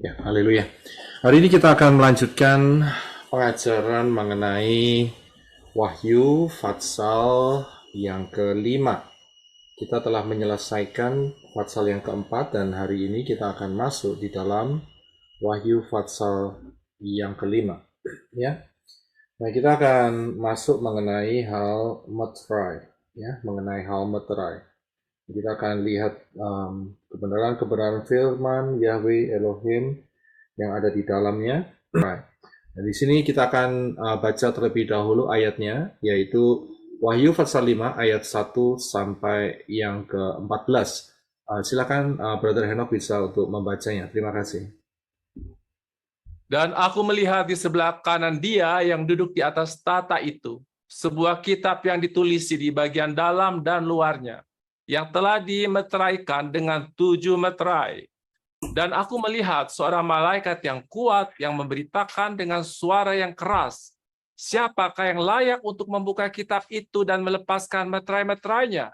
Ya, haleluya. Hari ini kita akan melanjutkan pengajaran mengenai Wahyu Fatsal yang kelima. Kita telah menyelesaikan Fatsal yang keempat dan hari ini kita akan masuk di dalam Wahyu Fatsal yang kelima. Ya, nah kita akan masuk mengenai hal meterai, ya, mengenai hal meterai. Kita akan lihat kebenaran-kebenaran firman Yahweh Elohim yang ada di dalamnya. Nah, di sini kita akan baca terlebih dahulu ayatnya, yaitu Wahyu pasal 5 ayat 1 sampai yang ke-14. Silakan Brother Henok bisa untuk membacanya. Terima kasih. Dan aku melihat di sebelah kanan dia yang duduk di atas tahta itu, sebuah kitab yang ditulisi di bagian dalam dan luarnya, yang telah dimeteraikan dengan 7 meterai. Dan aku melihat seorang malaikat yang kuat yang memberitakan dengan suara yang keras, siapakah yang layak untuk membuka kitab itu dan melepaskan meterai-meterainya?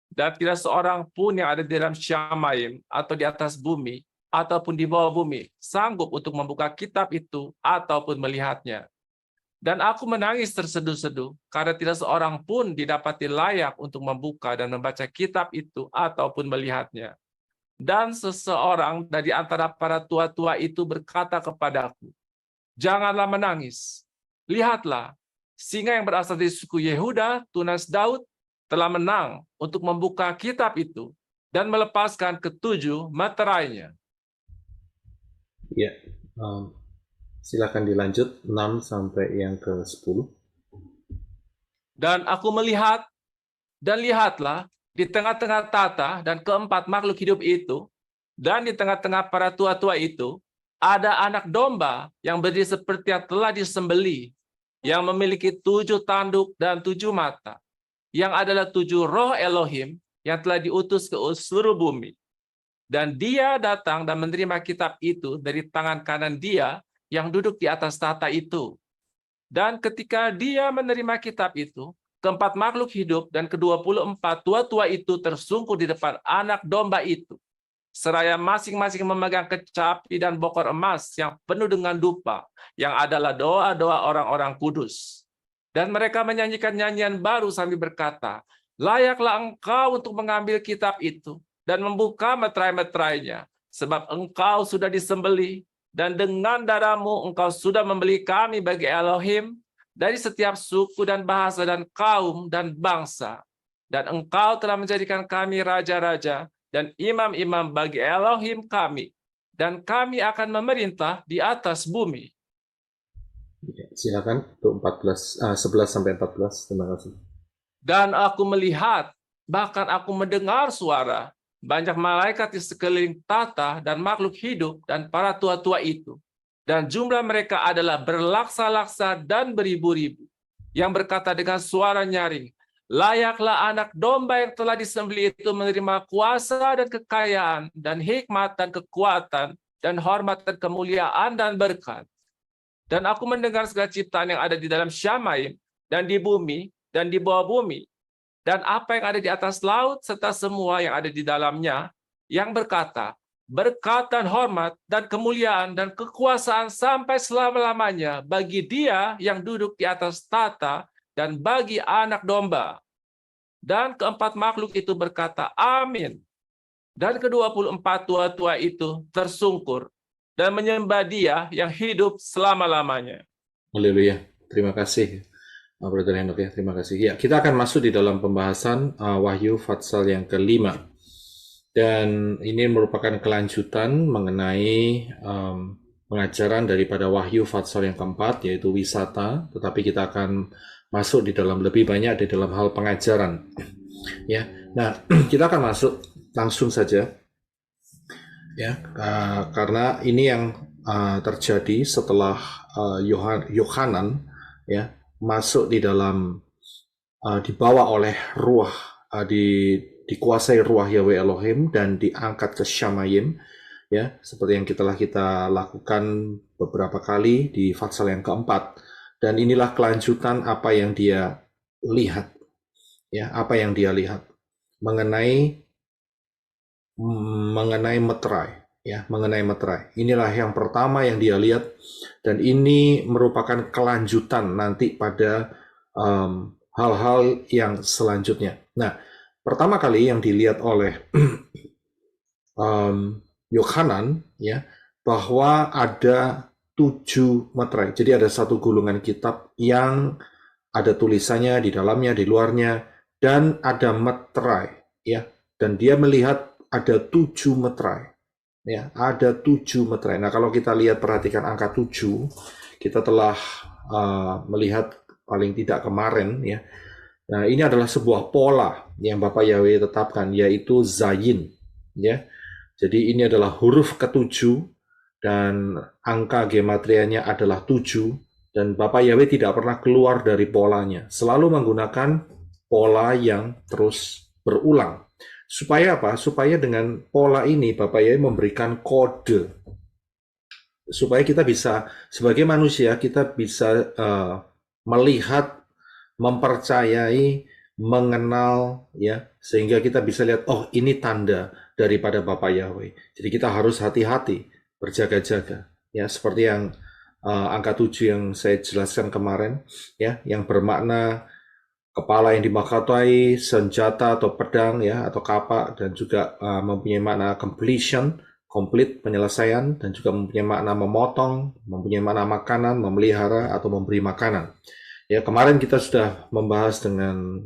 Dan tidak seorang pun yang ada di dalam Syamaim atau di atas bumi ataupun di bawah bumi sanggup untuk membuka kitab itu ataupun melihatnya. Dan aku menangis terseduh-seduh karena tidak seorang pun didapati layak untuk membuka dan membaca kitab itu ataupun melihatnya. Dan seseorang dari antara para tua-tua itu berkata kepadaku, "Janganlah menangis. Lihatlah, singa yang berasal dari suku Yehuda, tunas Daud, telah menang untuk membuka kitab itu dan melepaskan ketujuh meterainya." Ya, silakan dilanjut 6 sampai yang ke-10. Dan aku melihat, dan lihatlah, di tengah-tengah tata dan keempat makhluk hidup itu, dan di tengah-tengah para tua-tua itu, ada anak domba yang berdiri seperti yang telah disembeli, yang memiliki 7 tanduk dan 7 mata, yang adalah 7 roh Elohim yang telah diutus ke seluruh bumi. Dan dia datang dan menerima kitab itu dari tangan kanan dia yang duduk di atas tahta itu. Dan ketika dia menerima kitab itu, keempat makhluk hidup dan ke-24 tua-tua itu tersungkur di depan anak domba itu, seraya masing-masing memegang kecapi dan bokor emas yang penuh dengan dupa, yang adalah doa-doa orang-orang kudus. Dan mereka menyanyikan nyanyian baru sambil berkata, "Layaklah engkau untuk mengambil kitab itu dan membuka meterai-meterainya, sebab engkau sudah disembelih, dan dengan darahmu engkau sudah membeli kami bagi Elohim dari setiap suku dan bahasa dan kaum dan bangsa. Dan engkau telah menjadikan kami raja-raja dan imam-imam bagi Elohim kami, dan kami akan memerintah di atas bumi." Ya, silakan untuk 11 sampai 14. Terima kasih. Dan aku melihat, bahkan aku mendengar suara banyak malaikat di sekeliling tahta dan makhluk hidup dan para tua-tua itu. Dan jumlah mereka adalah berlaksa-laksa dan beribu-ribu, yang berkata dengan suara nyaring, "Layaklah anak domba yang telah disembelih itu menerima kuasa dan kekayaan dan hikmat dan kekuatan dan hormat dan kemuliaan dan berkat." Dan aku mendengar segala ciptaan yang ada di dalam Syamaim dan di bumi dan di bawah bumi, dan apa yang ada di atas laut serta semua yang ada di dalamnya, yang berkata, "Berkat dan hormat dan kemuliaan dan kekuasaan sampai selama-lamanya bagi Dia yang duduk di atas tahta dan bagi anak domba." Dan keempat makhluk itu berkata, "Amin." Dan ke-24 tua-tua itu tersungkur dan menyembah Dia yang hidup selama-lamanya. Haleluya. Terima kasih, Brother Henok ya. Terima kasih. Ya, kita akan masuk di dalam pembahasan Wahyu Fatsal yang kelima. Dan ini merupakan kelanjutan mengenai pengajaran daripada Wahyu Fatsal yang keempat, yaitu wisata. Tetapi kita akan masuk di dalam lebih banyak di dalam hal pengajaran. Ya, nah kita akan masuk langsung saja. Ya, karena ini yang terjadi setelah Yohanan ya masuk di dalam dibawa oleh ruah dikuasai ruah Yahweh Elohim dan diangkat ke Syamayim ya, seperti yang kita lakukan beberapa kali di Fatsal yang keempat. Dan inilah kelanjutan apa yang dia lihat ya, apa yang dia lihat mengenai meterai ya, mengenai meterai. Inilah yang pertama yang dia lihat, dan ini merupakan kelanjutan nanti pada hal-hal yang selanjutnya. Nah, pertama kali yang dilihat oleh Yohanan, ya, bahwa ada 7 meterai. Jadi ada satu gulungan kitab yang ada tulisannya di dalamnya, di luarnya, dan ada meterai, ya. Dan dia melihat ada 7 meterai, ya, ada 7 meterai. Nah, kalau kita lihat perhatikan angka 7, kita telah melihat paling tidak kemarin, ya. Nah, ini adalah sebuah pola yang Bapak Yahweh tetapkan, yaitu Zayin, ya. Jadi ini adalah huruf ketujuh dan angka gematrianya adalah 7, dan Bapak Yahweh tidak pernah keluar dari polanya. Selalu menggunakan pola yang terus berulang. Supaya apa? Supaya dengan pola ini Bapak Yahweh memberikan kode. Supaya kita bisa, sebagai manusia, kita bisa melihat, mempercayai, mengenal, ya, sehingga kita bisa lihat, oh ini tanda daripada Bapak Yahweh. Jadi kita harus hati-hati, berjaga-jaga, ya, seperti yang angka 7 yang saya jelaskan kemarin, ya, yang bermakna kepala yang dimahkotai, senjata atau pedang, ya, atau kapak, dan juga mempunyai makna completion, komplit, penyelesaian, dan juga mempunyai makna memotong, mempunyai makna makanan, memelihara, atau memberi makanan. Ya, kemarin kita sudah membahas dengan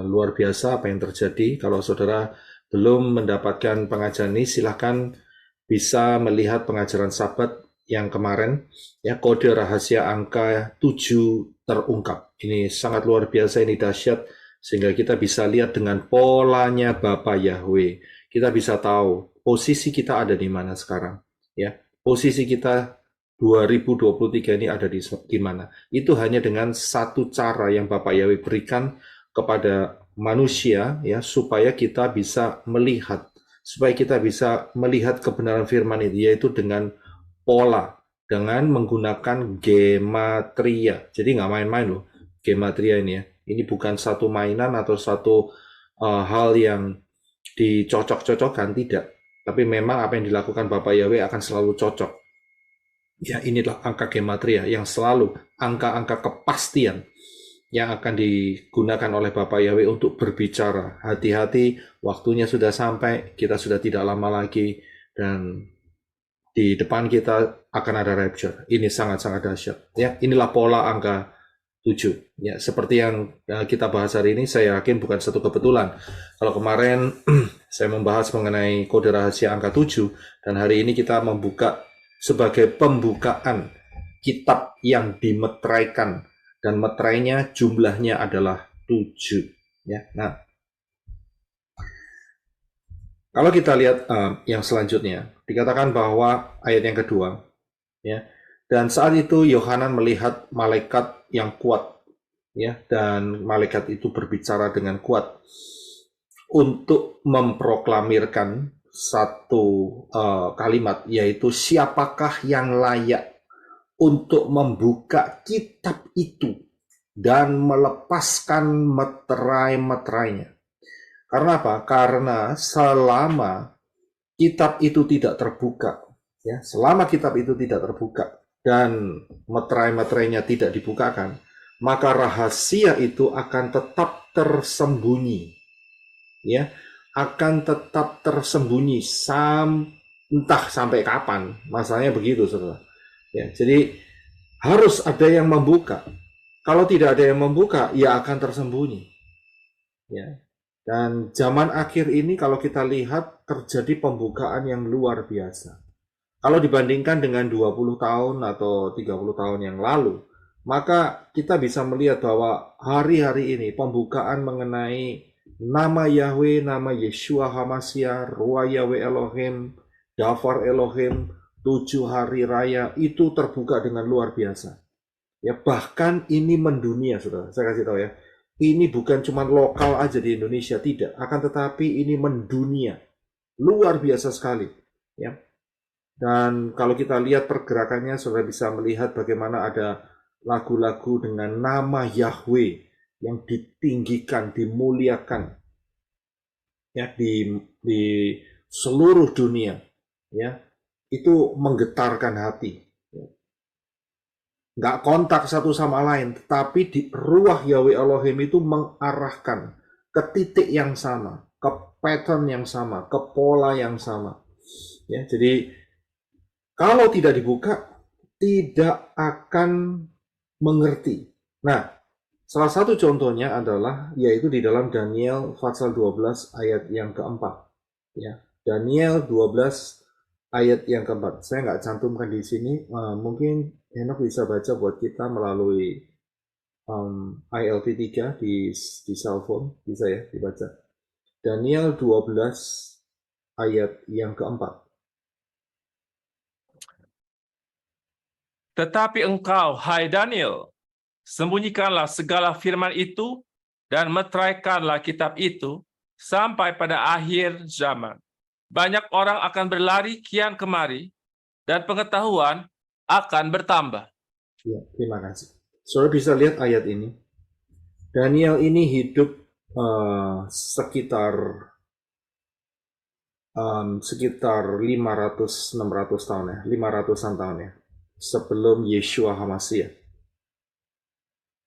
luar biasa apa yang terjadi. Kalau saudara belum mendapatkan pengajaran ini, silahkan bisa melihat pengajaran Sabat yang kemarin. Ya, kode rahasia angka 7 terungkap. Ini sangat luar biasa, ini dahsyat, sehingga kita bisa lihat dengan polanya Bapa Yahweh. Kita bisa tahu posisi kita ada di mana sekarang. Ya, posisi kita 2023 ini ada di mana. Itu hanya dengan satu cara yang Bapak Yahweh berikan kepada manusia, ya, supaya kita bisa melihat, kebenaran firman itu, yaitu dengan pola, dengan menggunakan gematria. Jadi nggak main-main loh gematria ini, ya. Ini bukan satu mainan atau satu hal yang dicocok-cocokkan, tidak. Tapi memang apa yang dilakukan Bapak Yahweh akan selalu cocok. Ya, inilah angka gematria yang selalu angka-angka kepastian yang akan digunakan oleh Bapak Yahweh untuk berbicara. Hati-hati, waktunya sudah sampai, kita sudah tidak lama lagi, dan di depan kita akan ada rapture. Ini sangat-sangat dahsyat. Ya, inilah pola angka 7. Ya, seperti yang kita bahas hari ini, saya yakin bukan satu kebetulan. Kalau kemarin saya membahas mengenai kode rahasia angka 7, dan hari ini kita membuka sebagai pembukaan kitab yang dimeteraikan, dan meterainya jumlahnya adalah 7. Ya, nah, kalau kita lihat yang selanjutnya, dikatakan bahwa ayat yang kedua, ya, dan saat itu Yohanan melihat malaikat yang kuat, ya, dan malaikat itu berbicara dengan kuat untuk memproklamirkan satu kalimat, yaitu siapakah yang layak untuk membuka kitab itu dan melepaskan meterai-meterainya. Karena apa? Karena selama kitab itu tidak terbuka, ya, selama kitab itu tidak terbuka dan meterai-meterainya tidak dibukakan, maka rahasia itu akan tetap tersembunyi, ya, akan tetap tersembunyi entah sampai kapan. Masalahnya begitu, saudara. Ya, jadi harus ada yang membuka. Kalau tidak ada yang membuka, ya akan tersembunyi. Ya. Dan zaman akhir ini kalau kita lihat terjadi pembukaan yang luar biasa. Kalau dibandingkan dengan 20 tahun atau 30 tahun yang lalu, maka kita bisa melihat bahwa hari-hari ini pembukaan mengenai nama Yahweh, nama Yeshua HaMashiach, Ruah Yahweh Elohim, Davar Elohim, 7 hari raya itu terbuka dengan luar biasa. Ya, bahkan ini mendunia, saudara. Saya kasih tahu ya. Ini bukan cuma lokal aja di Indonesia, tidak. Akan tetapi ini mendunia. Luar biasa sekali. Ya. Dan kalau kita lihat pergerakannya, saudara bisa melihat bagaimana ada lagu-lagu dengan nama Yahweh yang ditinggikan, dimuliakan, ya, di seluruh dunia. Ya. itu menggetarkan hati. Nggak kontak satu sama lain, tetapi di ruah Yahweh Elohim itu mengarahkan ke titik yang sama, ke pattern yang sama, ke pola yang sama. Ya, jadi kalau tidak dibuka, tidak akan mengerti. Nah, salah satu contohnya adalah yaitu di dalam Daniel pasal 12 ayat yang keempat. Ya, Daniel 12 ayat yang keempat. Saya nggak cantumkan di sini. Mungkin Henok bisa baca buat kita melalui ILT3 di cellphone, bisa ya dibaca. Daniel 12 ayat yang keempat. Tetapi engkau, hai Daniel, sembunyikanlah segala firman itu dan meteraikanlah kitab itu sampai pada akhir zaman. Banyak orang akan berlari kian kemari dan pengetahuan akan bertambah. Ya, terima kasih. Saudara bisa lihat ayat ini. Daniel ini hidup sekitar 500-600 tahun ya, 500-an tahun ya, sebelum Yeshua HaMashiach.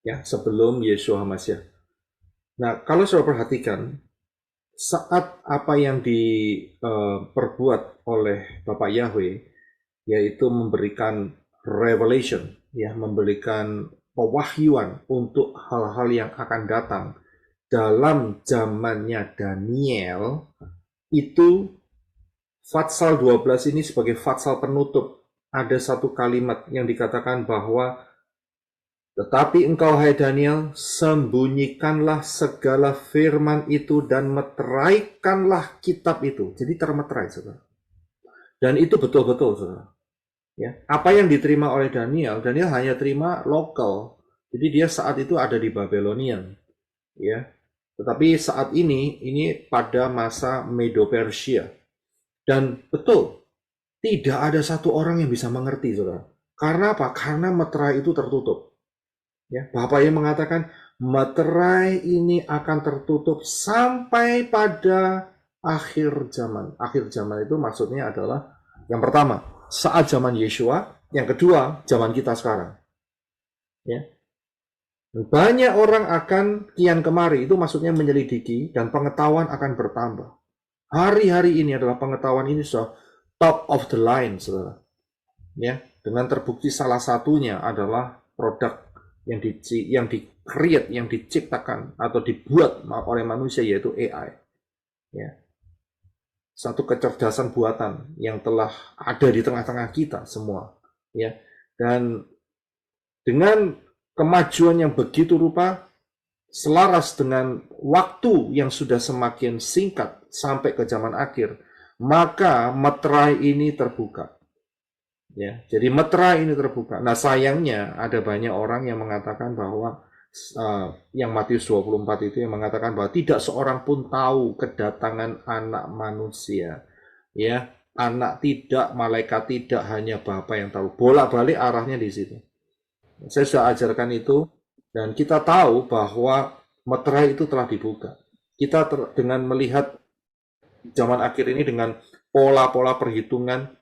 Ya, sebelum Yeshua HaMashiach. Nah, kalau saudara perhatikan, saat apa yang diperbuat oleh Bapak Yahweh, yaitu memberikan revelation, ya, memberikan pewahyuan untuk hal-hal yang akan datang dalam zamannya Daniel, itu Fatsal 12 ini sebagai fatsal penutup. Ada satu kalimat yang dikatakan bahwa tetapi engkau hai Daniel, sembunyikanlah segala firman itu dan meteraikanlah kitab itu. Jadi termeterai, saudara. Dan itu betul-betul, saudara. Ya, apa yang diterima oleh Daniel, Daniel hanya terima lokal. Jadi dia saat itu ada di Babylonian. Ya. Tetapi saat ini pada masa Medo-Persia. Dan betul, tidak ada satu orang yang bisa mengerti, saudara. Karena apa? Karena meterai itu tertutup. Ya, Bapak yang mengatakan meterai ini akan tertutup sampai pada akhir zaman. Akhir zaman itu maksudnya adalah yang pertama, saat zaman Yeshua, yang kedua, zaman kita sekarang. Ya. Banyak orang akan kian kemari, itu maksudnya menyelidiki dan pengetahuan akan bertambah. Hari-hari ini adalah pengetahuan ini sudah top of the line, saudara. Ya, dengan terbukti salah satunya adalah produk yang di-create, yang diciptakan atau dibuat oleh manusia, yaitu AI. Ya. Satu kecerdasan buatan yang telah ada di tengah-tengah kita semua. Ya. Dan dengan kemajuan yang begitu rupa, selaras dengan waktu yang sudah semakin singkat sampai ke zaman akhir, maka meterai ini terbuka. Ya, jadi meterai ini terbuka. Nah, sayangnya ada banyak orang yang mengatakan bahwa yang Matius 24 itu yang mengatakan bahwa tidak seorang pun tahu kedatangan anak manusia. Ya, anak tidak, malaikat tidak, hanya Bapa yang tahu. Bolak-balik arahnya di situ. Saya sudah ajarkan itu dan kita tahu bahwa meterai itu telah dibuka. Kita dengan melihat zaman akhir ini dengan pola-pola perhitungan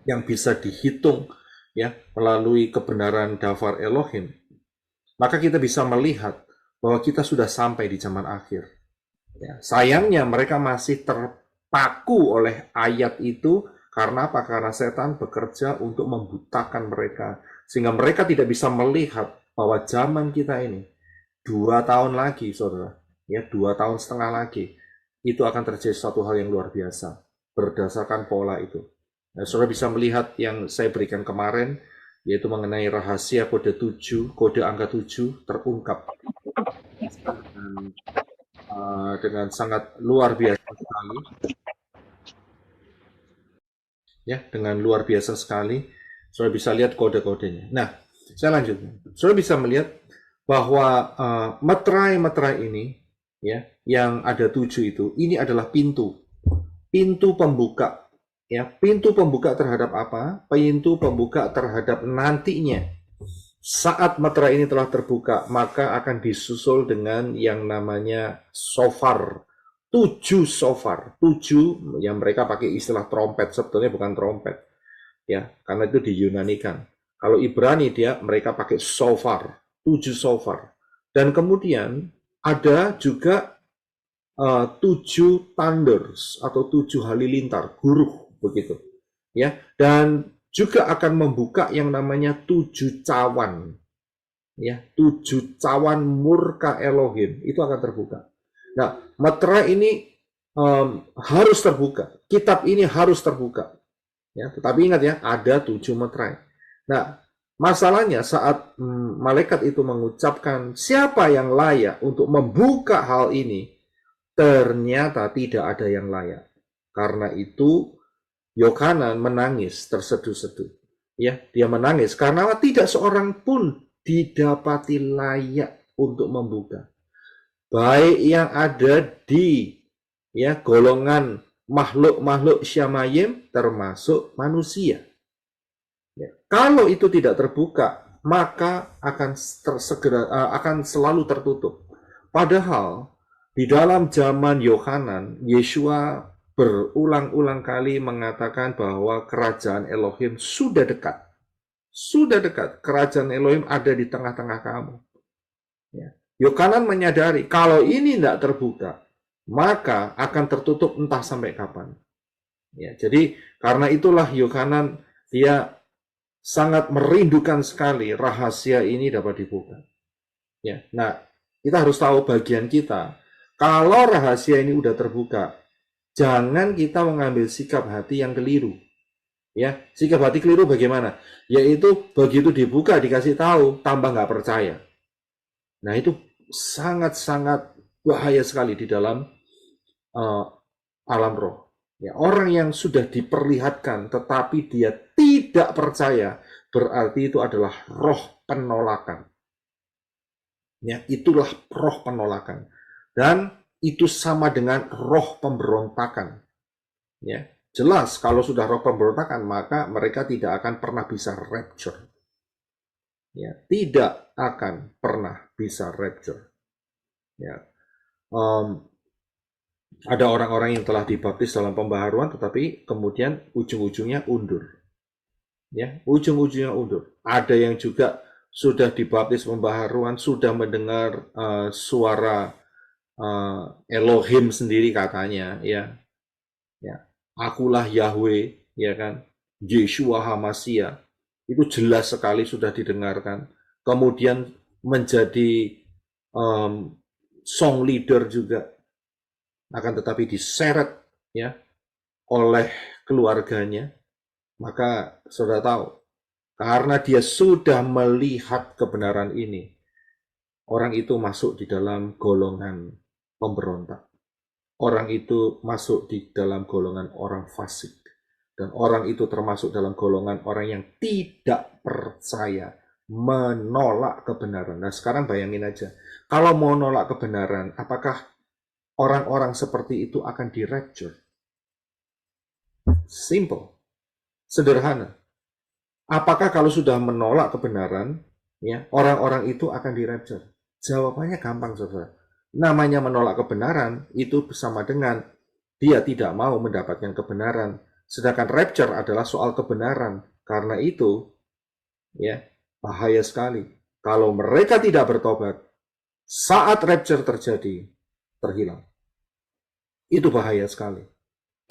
yang bisa dihitung ya melalui kebenaran Dafar Elohim, maka kita bisa melihat bahwa kita sudah sampai di zaman akhir. Ya, sayangnya mereka masih terpaku oleh ayat itu karena apa? Karena setan bekerja untuk membutakan mereka sehingga mereka tidak bisa melihat bahwa zaman kita ini 2 tahun lagi, saudara, ya 2 tahun setengah lagi itu akan terjadi suatu hal yang luar biasa berdasarkan pola itu. Nah, saudara bisa melihat yang saya berikan kemarin, yaitu mengenai rahasia kode 7, kode angka 7 terungkap dengan sangat luar biasa sekali. Ya, dengan luar biasa sekali. Saudara bisa lihat kode-kodenya. Nah, saya lanjutkan. Saudara bisa melihat bahwa meterai-meterai ini, ya, yang ada 7 itu, ini adalah pintu pembuka. Ya, pintu pembuka terhadap apa? Pintu pembuka terhadap nantinya. Saat meterai ini telah terbuka, maka akan disusul dengan yang namanya shofar. 7 shofar. 7 yang mereka pakai istilah trompet, sebetulnya bukan trompet. ya, karena itu diyunanikan. Kalau Ibrani mereka pakai shofar, 7 shofar. Dan kemudian ada juga 7 thunders atau 7 halilintar, guruh begitu. Ya, dan juga akan membuka yang namanya 7 cawan. Ya, 7 cawan murka Elohim itu akan terbuka. Nah, meterai ini harus terbuka. Kitab ini harus terbuka. Ya, tetapi ingat ya, ada 7 meterai. Nah, masalahnya saat malaikat itu mengucapkan siapa yang layak untuk membuka hal ini, ternyata tidak ada yang layak. Karena itu Yohanan menangis terseduh-seduh. Ya, dia menangis karena tidak seorang pun didapati layak untuk membuka. Baik yang ada di golongan makhluk-makhluk Syamayim termasuk manusia. Ya, kalau itu tidak terbuka, maka akan selalu tertutup. Padahal di dalam zaman Yohanan, Yesua berulang-ulang kali mengatakan bahwa kerajaan Elohim sudah dekat. Sudah dekat. Kerajaan Elohim ada di tengah-tengah kamu. Ya. Yohanan menyadari kalau ini tidak terbuka, maka akan tertutup entah sampai kapan. Ya, jadi karena itulah Yohanan dia sangat merindukan sekali rahasia ini dapat dibuka. Ya, nah kita harus tahu bagian kita. Kalau rahasia ini udah terbuka, jangan kita mengambil sikap hati yang keliru. Ya, sikap hati keliru bagaimana? Yaitu begitu dibuka dikasih tahu, tambah nggak percaya. Nah itu sangat-sangat bahaya sekali di dalam alam roh. Ya, orang yang sudah diperlihatkan tetapi dia tidak percaya, berarti itu adalah roh penolakan. Ya, itulah roh penolakan. Dan itu sama dengan roh pemberontakan. Ya, jelas kalau sudah roh pemberontakan, maka mereka tidak akan pernah bisa rapture. Ya, tidak akan pernah bisa rapture. Ya, ada orang-orang yang telah dibaptis dalam pembaharuan, tetapi kemudian ujung-ujungnya undur. Ya, ujung-ujungnya undur. Ada yang juga sudah dibaptis pembaharuan, sudah mendengar suara Elohim sendiri katanya, ya, ya, akulah Yahweh, ya kan, Yeshua HaMashiach, itu jelas sekali sudah didengarkan. Kemudian menjadi song leader juga, akan tetapi diseret ya oleh keluarganya, maka saudara tahu, karena dia sudah melihat kebenaran ini, orang itu masuk di dalam golongan pemberontak. Orang itu masuk di dalam golongan orang fasik. Dan orang itu termasuk dalam golongan orang yang tidak percaya, menolak kebenaran. Nah sekarang bayangin aja, kalau mau nolak kebenaran, apakah orang-orang seperti itu akan di-rapture? Simple, sederhana. Apakah kalau sudah menolak kebenaran, ya orang-orang itu akan di-rapture? Jawabannya gampang, saudara. Namanya menolak kebenaran itu bersama dengan dia tidak mau mendapatkan kebenaran. Sedangkan rapture adalah soal kebenaran. Karena itu, ya bahaya sekali. Kalau mereka tidak bertobat, saat rapture terjadi, terhilang. Itu bahaya sekali.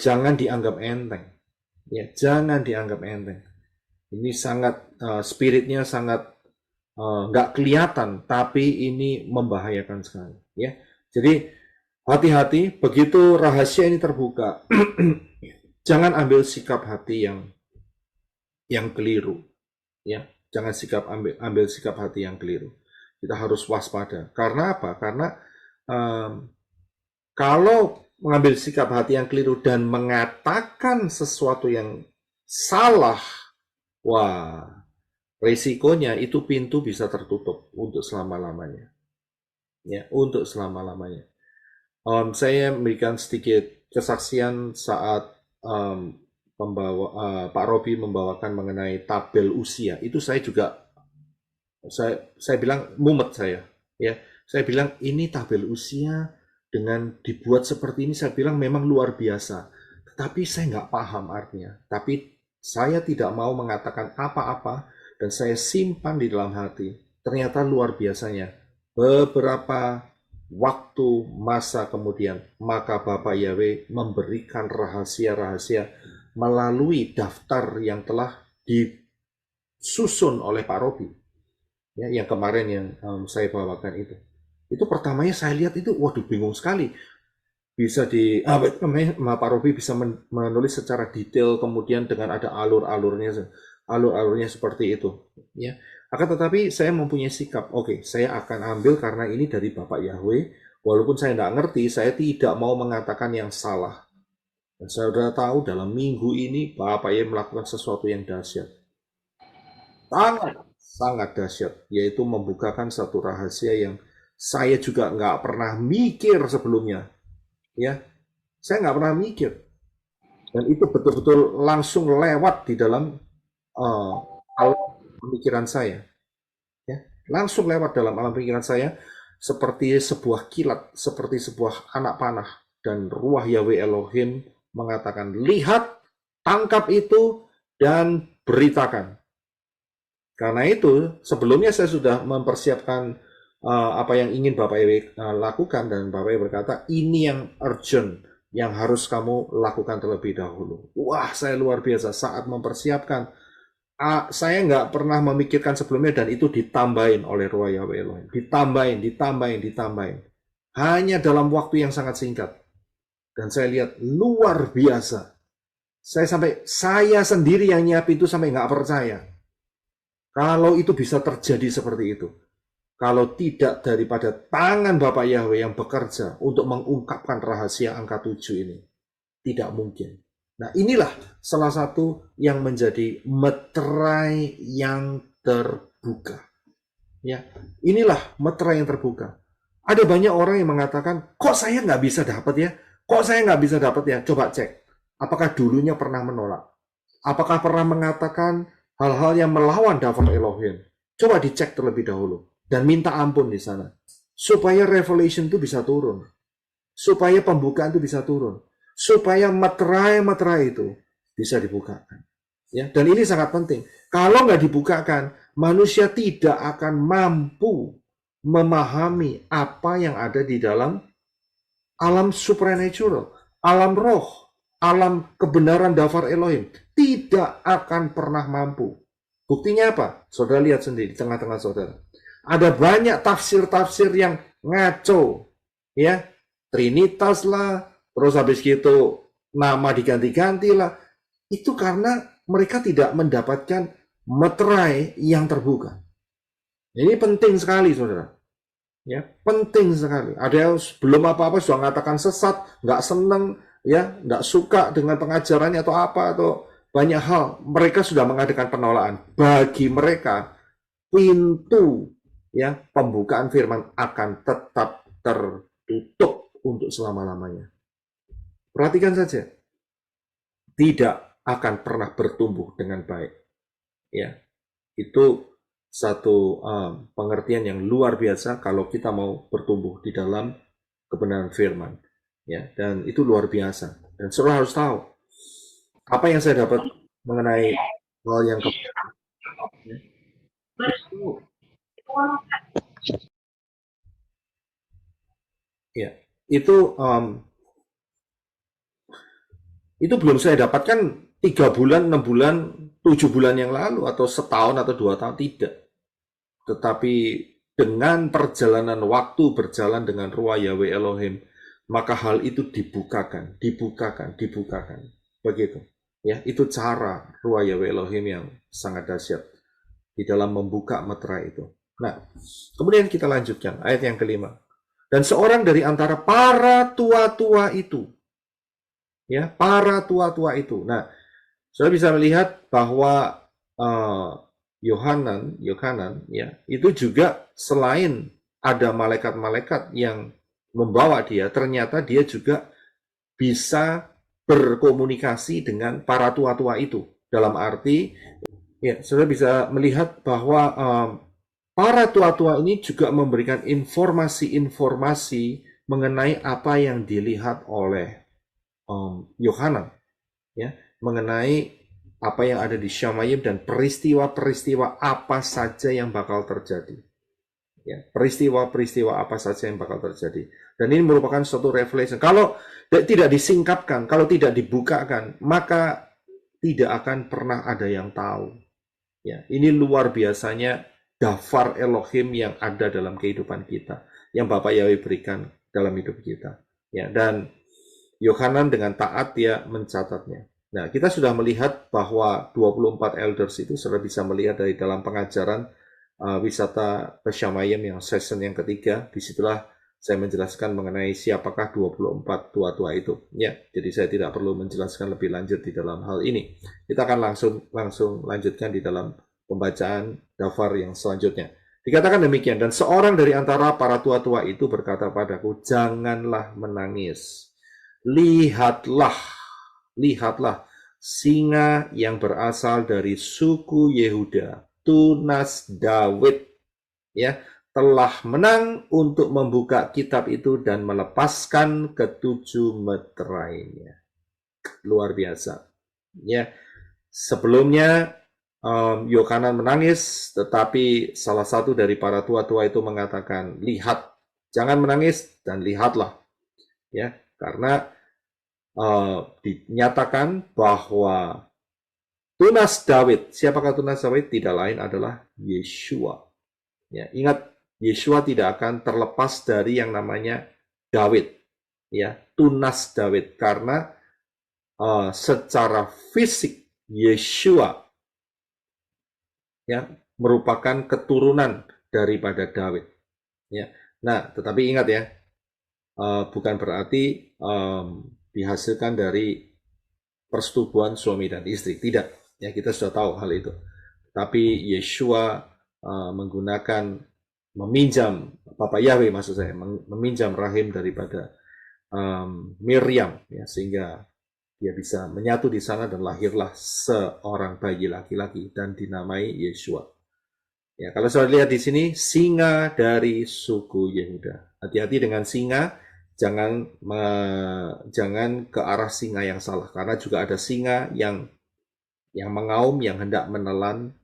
Jangan dianggap enteng. Ya, jangan dianggap enteng. Ini sangat spiritnya sangat nggak kelihatan, tapi ini membahayakan sekali. Ya, jadi hati-hati begitu rahasia ini terbuka. Jangan ambil sikap hati yang keliru. Ya, jangan ambil sikap hati yang keliru. Kita harus waspada. Karena apa? Karena kalau mengambil sikap hati yang keliru dan mengatakan sesuatu yang salah, wah, resikonya itu pintu bisa tertutup untuk selama-lamanya. Ya, untuk selama-lamanya. Saya memberikan sedikit kesaksian saat Pak Robi membawakan mengenai tabel usia. Itu saya juga, saya bilang mumet saya. Ya, saya bilang ini tabel usia dengan dibuat seperti ini, saya bilang memang luar biasa. Tetapi saya nggak paham artinya. Tapi Saya tidak mau mengatakan apa-apa dan saya simpan di dalam hati. Ternyata luar biasanya. Beberapa waktu masa kemudian, maka Bapak Yahweh memberikan rahasia-rahasia melalui daftar yang telah disusun oleh Pak Robi. Ya, yang kemarin yang saya bawakan itu. Itu pertamanya saya lihat itu, waduh bingung sekali. Bisa Pak Robi bisa menulis secara detail, kemudian dengan ada alur-alurnya seperti itu. Ya, akan tetapi saya mempunyai sikap, oke, saya akan ambil karena ini dari Bapak Yahweh, walaupun saya tidak ngerti, saya tidak mau mengatakan yang salah. Dan saya sudah tahu dalam minggu ini Bapak Yahweh melakukan sesuatu yang dahsyat. Sangat dahsyat, yaitu membukakan satu rahasia yang saya juga nggak pernah mikir sebelumnya. Ya, saya nggak pernah mikir, dan itu betul-betul langsung lewat di dalam alam pemikiran saya. Ya, langsung lewat dalam alam pikiran saya seperti sebuah kilat, seperti sebuah anak panah, dan ruah Yahweh Elohim mengatakan, lihat, tangkap itu, dan beritakan. Karena itu, sebelumnya saya sudah mempersiapkan apa yang ingin Bapak Yahweh lakukan, dan Bapak Yahweh berkata, ini yang urgent, yang harus kamu lakukan terlebih dahulu. Wah, saya luar biasa saat mempersiapkan. Saya nggak pernah memikirkan sebelumnya, dan itu ditambahin oleh Ruah Yahweh Elohim. Ditambahin. Hanya dalam waktu yang sangat singkat. Dan saya lihat luar biasa. Saya sendiri yang nyiapin itu sampai nggak percaya. Kalau itu bisa terjadi seperti itu. Kalau tidak daripada tangan Bapak Yahweh yang bekerja untuk mengungkapkan rahasia angka 7 ini. Tidak mungkin. Nah, inilah salah satu yang menjadi meterai yang terbuka. Ya, inilah meterai yang terbuka. Ada banyak orang yang mengatakan, kok saya nggak bisa dapat ya? Kok saya nggak bisa dapat ya? Coba cek. Apakah dulunya pernah menolak? Apakah pernah mengatakan hal-hal yang melawan daftar Elohim? Coba dicek terlebih dahulu. Dan minta ampun di sana. Supaya revelation itu bisa turun. Supaya pembukaan itu bisa turun. Supaya meterai-meterai itu bisa dibukakan. Ya, dan ini sangat penting. Kalau nggak dibukakan, manusia tidak akan mampu memahami apa yang ada di dalam alam supernatural, alam roh, alam kebenaran daftar Elohim. Tidak akan pernah mampu. Buktinya apa? Saudara lihat sendiri di tengah-tengah saudara. Ada banyak tafsir-tafsir yang ngaco. Ya, Trinitas lah, terus habis gitu nama diganti-ganti lah. Itu karena mereka tidak mendapatkan meterai yang terbuka. Ini penting sekali, saudara. Ya, penting sekali. Ada yang belum apa-apa sudah mengatakan sesat, nggak seneng, ya, nggak suka dengan pengajarannya atau apa, atau banyak hal. Mereka sudah mengadakan penolakan. Bagi mereka, pintu ya pembukaan firman akan tetap tertutup untuk selama-lamanya. Perhatikan saja, tidak akan pernah bertumbuh dengan baik. Ya, itu satu pengertian yang luar biasa kalau kita mau bertumbuh di dalam kebenaran firman. Ya, dan itu luar biasa. Dan saudara harus tahu apa yang saya dapat mengenai hal yang ya itu belum saya dapatkan 3 bulan, 6 bulan, 7 bulan yang lalu, atau setahun atau 2 tahun, tidak. Tetapi dengan perjalanan waktu berjalan dengan Ruah Yahweh Elohim, maka hal itu dibukakan. Begitu. Ya, itu cara Ruah Yahweh Elohim yang sangat dahsyat di dalam membuka meterai itu. Nah, kemudian kita lanjutkan ayat yang kelima. Dan seorang dari antara para tua-tua itu, ya, para tua-tua itu. Nah, saudara bisa melihat bahwa Yohanan, ya, itu juga selain ada malaikat-malaikat yang membawa dia, ternyata dia juga bisa berkomunikasi dengan para tua-tua itu. Dalam arti, ya, saudara bisa melihat bahwa para tua-tua ini juga memberikan informasi-informasi mengenai apa yang dilihat oleh Yohanan, ya, mengenai apa yang ada di Syamayim dan peristiwa-peristiwa apa saja yang bakal terjadi. Ya, peristiwa-peristiwa apa saja yang bakal terjadi. Dan ini merupakan suatu revelation. Kalau tidak disingkapkan, kalau tidak dibukakan, maka tidak akan pernah ada yang tahu. Ya, ini luar biasanya dafar Elohim yang ada dalam kehidupan kita, yang Bapak Yahweh berikan dalam hidup kita. Ya, dan Yohanan dengan taat dia mencatatnya. Nah, kita sudah melihat bahwa 24 elders itu sudah bisa melihat dari dalam pengajaran wisata ke Syamayim yang season yang ketiga. Disitulah saya menjelaskan mengenai siapakah 24 tua-tua itu. Ya, jadi saya tidak perlu menjelaskan lebih lanjut di dalam hal ini. Kita akan langsung lanjutkan di dalam pembacaan dafar yang selanjutnya. Dikatakan demikian, dan seorang dari antara para tua-tua itu berkata padaku, janganlah menangis. Lihatlah, singa yang berasal dari suku Yehuda, tunas Daud, ya, telah menang untuk membuka kitab itu dan melepaskan ketujuh meterainya. Luar biasa. Ya, sebelumnya Yohanan menangis, tetapi salah satu dari para tua-tua itu mengatakan, lihat, jangan menangis dan lihatlah. Ya, karena dinyatakan bahwa tunas Daud, siapakah tunas Daud? Tidak lain adalah Yeshua. Ya, ingat, Yeshua tidak akan terlepas dari yang namanya Daud, ya, tunas Daud, karena secara fisik Yeshua, ya, merupakan keturunan daripada Daud. Ya, nah, tetapi ingat ya, bukan berarti dihasilkan dari persetubuhan suami dan istri. Tidak, ya, kita sudah tahu hal itu. Tapi Yeshua meminjam, Bapak Yahweh maksud saya, meminjam rahim daripada Miriam, ya, sehingga dia bisa menyatu di sana dan lahirlah seorang bayi laki-laki dan dinamai Yeshua. Ya, kalau saya lihat di sini, singa dari suku Yehuda. Hati-hati dengan singa, jangan ke arah singa yang salah, karena juga ada singa yang mengaum, yang hendak menelan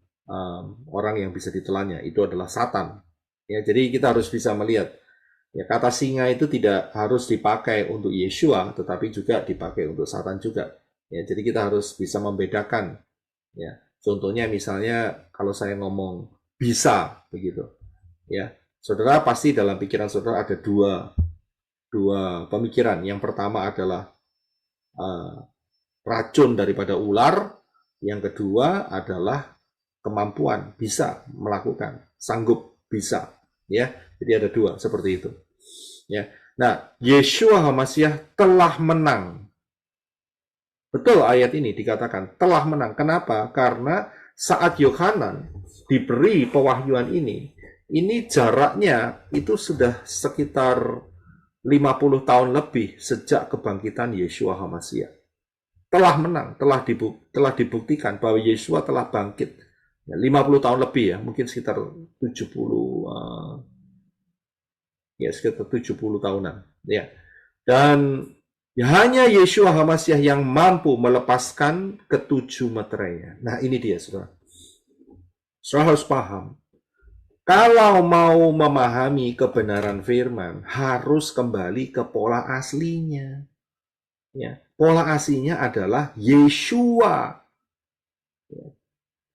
orang yang bisa ditelannya. Itu adalah Satan. Ya, jadi kita harus bisa melihat, ya, kata singa itu tidak harus dipakai untuk Yeshua, tetapi juga dipakai untuk Satan juga. Ya, jadi kita harus bisa membedakan. Ya, contohnya misalnya kalau saya ngomong bisa begitu, ya, saudara pasti dalam pikiran saudara ada dua pemikiran. Yang pertama adalah racun daripada ular, yang kedua adalah kemampuan, bisa melakukan, sanggup, bisa, ya. Jadi ada dua seperti itu, ya. Nah, Yeshua HaMashiach telah menang. Betul, ayat ini dikatakan telah menang. Kenapa? Karena saat Yohanan diberi pewahyuan ini jaraknya itu sudah sekitar 50 tahun lebih sejak kebangkitan Yeshua HaMashiach. Telah menang, telah dibuktikan bahwa Yeshua telah bangkit. 50 tahun lebih, ya, mungkin sekitar 70 tahunan, ya. Dan hanya Yeshua HaMashiach yang mampu melepaskan ketujuh meterainya. Nah, ini dia, saudara. Saudara harus paham, kalau mau memahami kebenaran firman, harus kembali ke pola aslinya. Ya, pola aslinya adalah Yeshua. Ya.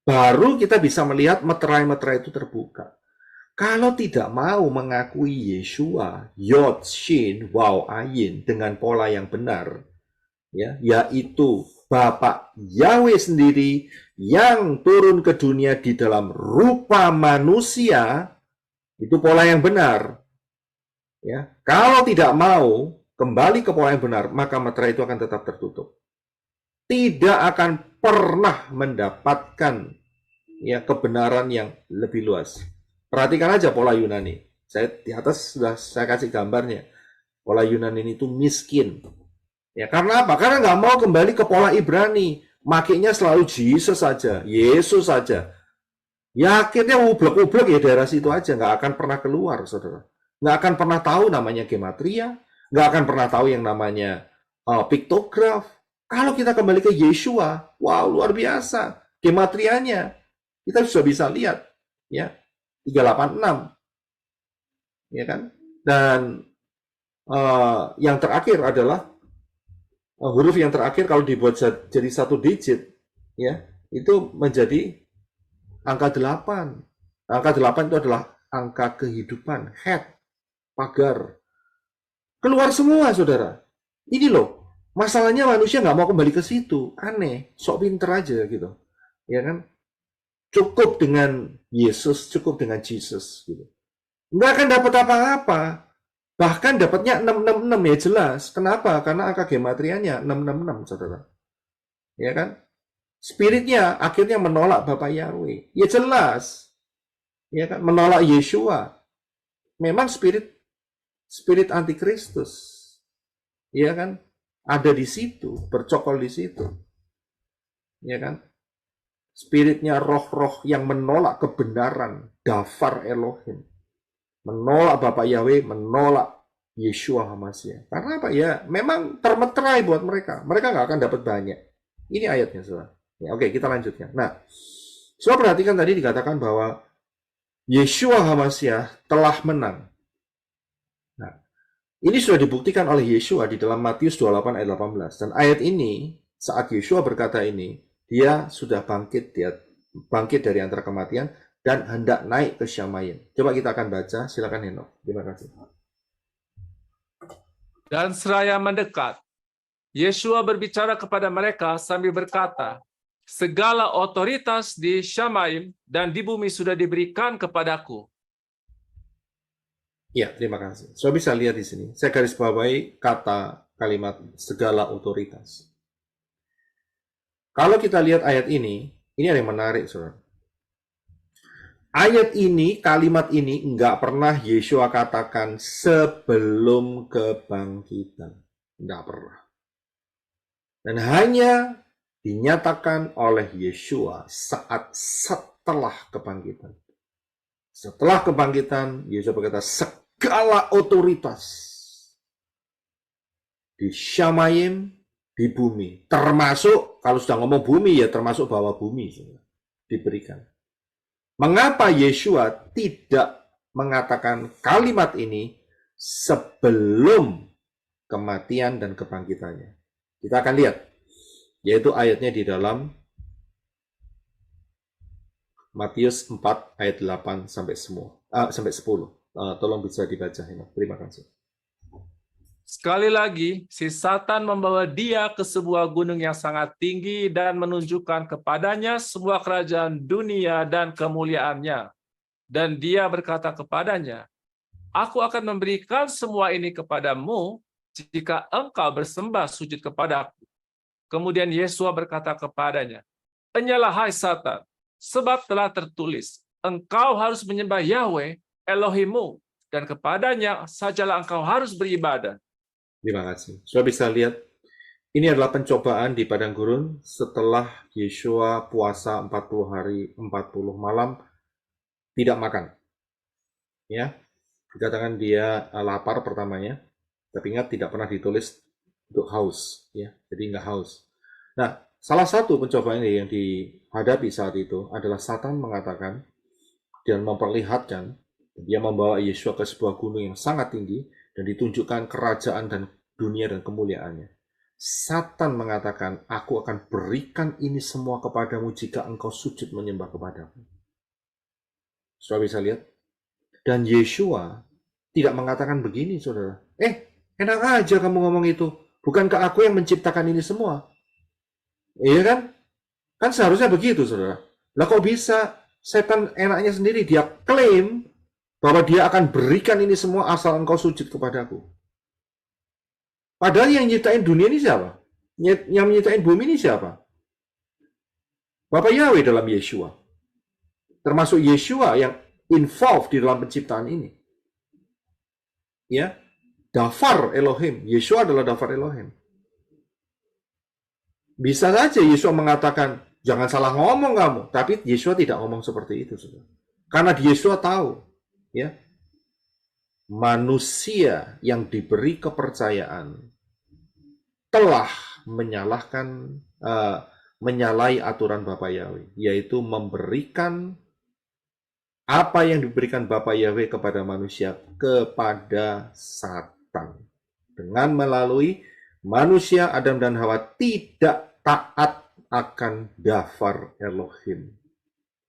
Baru kita bisa melihat meterai-meterai itu terbuka. Kalau tidak mau mengakui Yeshua, Yod, Shin, Waw, Ayin dengan pola yang benar, ya, yaitu Bapak Yahweh sendiri yang turun ke dunia di dalam rupa manusia, itu pola yang benar. Ya, kalau tidak mau kembali ke pola yang benar, maka meterai itu akan tetap tertutup. Tidak akan pernah mendapatkan, ya, kebenaran yang lebih luas. Perhatikan aja pola Yunani. Saya di atas sudah saya kasih gambarnya. Pola Yunani itu miskin. Ya, karena apa? Karena nggak mau kembali ke pola Ibrani. Makanya selalu Yesus saja, Yesus saja. Ya akhirnya ublek-ublek ya daerah situ aja, nggak akan pernah keluar, saudara. Nggak akan pernah tahu namanya gematria, nggak akan pernah tahu yang namanya piktograf. Kalau kita kembali ke Yeshua, wow, luar biasa. Gematrianya kita sudah bisa lihat, ya, 386, ya kan? Dan yang terakhir adalah huruf yang terakhir kalau dibuat jadi satu digit, ya, itu menjadi angka 8. Angka 8 itu adalah angka kehidupan, head, pagar. Keluar semua, saudara. Ini loh, masalahnya manusia nggak mau kembali ke situ. Aneh, sok pinter aja gitu. Ya kan? Cukup dengan Yesus, cukup dengan Jesus. Gitu. Nggak akan dapat apa-apa. Bahkan dapatnya 666 ya jelas. Kenapa? Karena angka gematrianya 666, saudara. Ya kan? Spiritnya akhirnya menolak Bapak Yahweh. Ya jelas. Ya kan? Menolak Yeshua. Memang spirit antikristus. Ya kan? Ada di situ, bercokol di situ. Ya kan? Spiritnya roh-roh yang menolak kebenaran, dafar Elohim. Menolak Bapak Yahweh, menolak Yeshua HaMashiach. Karena apa ya? Memang termeterai buat mereka. Mereka nggak akan dapat banyak. Ini ayatnya, saudara. Ya, oke, kita lanjutkan. Nah, saudara perhatikan tadi dikatakan bahwa Yeshua HaMashiach telah menang. Nah, ini sudah dibuktikan oleh Yeshua di dalam Matius 28 ayat 18. Dan ayat ini, saat Yeshua berkata ini, dia sudah bangkit dari antara kematian dan hendak naik ke Syamayim. Coba kita akan baca, silakan Henok. Terima kasih. Dan seraya mendekat, Yeshua berbicara kepada mereka sambil berkata, segala otoritas di Syamayim dan di bumi sudah diberikan kepadaku. Ya, terima kasih. So bisa lihat di sini. Saya garis bawahi kata kalimat segala otoritas. Kalau kita lihat ayat ini ada yang menarik, saudara. Ayat ini, kalimat ini nggak pernah Yeshua katakan sebelum kebangkitan. Nggak pernah. Dan hanya dinyatakan oleh Yeshua saat setelah kebangkitan. Setelah kebangkitan, Yesus berkata, segala otoritas di Syamayim, di bumi. Termasuk, kalau sudah ngomong bumi, ya termasuk bawah bumi. Diberikan. Mengapa Yeshua tidak mengatakan kalimat ini sebelum kematian dan kebangkitannya? Kita akan lihat. Yaitu ayatnya di dalam Matius 4 ayat 8 sampai 10. Tolong bisa dibaca ini. Terima kasih. Sekali lagi, si Satan membawa dia ke sebuah gunung yang sangat tinggi dan menunjukkan kepadanya sebuah kerajaan dunia dan kemuliaannya. Dan dia berkata kepadanya, aku akan memberikan semua ini kepadamu jika engkau bersembah sujud kepadaku. Kemudian Yesus berkata kepadanya, enyalah hai Satan, sebab telah tertulis, engkau harus menyembah Yahweh, Elohimmu, dan kepadanya sajalah engkau harus beribadah. Terima kasih. Sudah bisa lihat, ini adalah pencobaan di padang gurun setelah Yeshua puasa 40 hari, 40 malam, tidak makan. Ya, dikatakan dia lapar pertamanya, tapi ingat tidak pernah ditulis untuk haus. Ya, jadi nggak haus. Nah, salah satu pencobaan yang dihadapi saat itu adalah Satan mengatakan dan memperlihatkan, dia membawa Yeshua ke sebuah gunung yang sangat tinggi, dan ditunjukkan kerajaan dan dunia dan kemuliaannya. Satan mengatakan, aku akan berikan ini semua kepadamu jika engkau sujud menyembah kepadaku. Saudara bisa lihat? Dan Yeshua tidak mengatakan begini, saudara. Enak aja kamu ngomong itu. Bukankah aku yang menciptakan ini semua? Iya kan? Kan seharusnya begitu, saudara. Lah kok bisa setan enaknya sendiri, dia klaim bahwa dia akan berikan ini semua asal engkau sujud kepadaku. Padahal yang nyiptain dunia ini siapa? Yang nyiptain bumi ini siapa? Bapak Yahweh dalam Yeshua. Termasuk Yeshua yang involved di dalam penciptaan ini. Ya, dafar Elohim. Yeshua adalah dafar Elohim. Bisa saja Yeshua mengatakan, jangan salah ngomong kamu. Tapi Yeshua tidak ngomong seperti itu. Saudara. Karena Yeshua tahu, ya, manusia yang diberi kepercayaan telah menyalahi aturan Bapa Yahweh, yaitu memberikan apa yang diberikan Bapa Yahweh kepada manusia kepada Satan. Dengan melalui manusia Adam dan Hawa tidak taat akan dafar Elohim.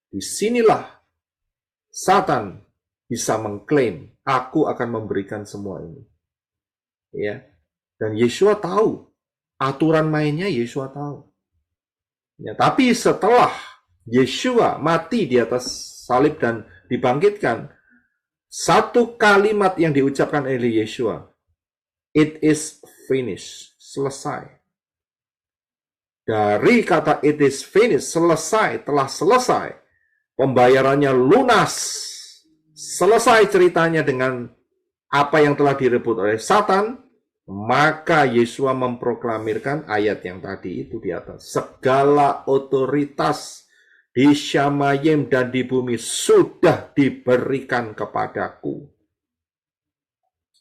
Disinilah Satan bisa mengklaim, aku akan memberikan semua ini. Ya. Dan Yeshua tahu, aturan mainnya Yeshua tahu. Ya, tapi setelah Yeshua mati di atas salib dan dibangkitkan, satu kalimat yang diucapkan oleh Yeshua, it is finished, selesai. Dari kata it is finished, selesai, telah selesai, pembayarannya lunas, selesai ceritanya dengan apa yang telah direbut oleh Satan, maka Yeshua memproklamirkan ayat yang tadi itu di atas. Segala otoritas di Syamayim dan di bumi sudah diberikan kepadaku.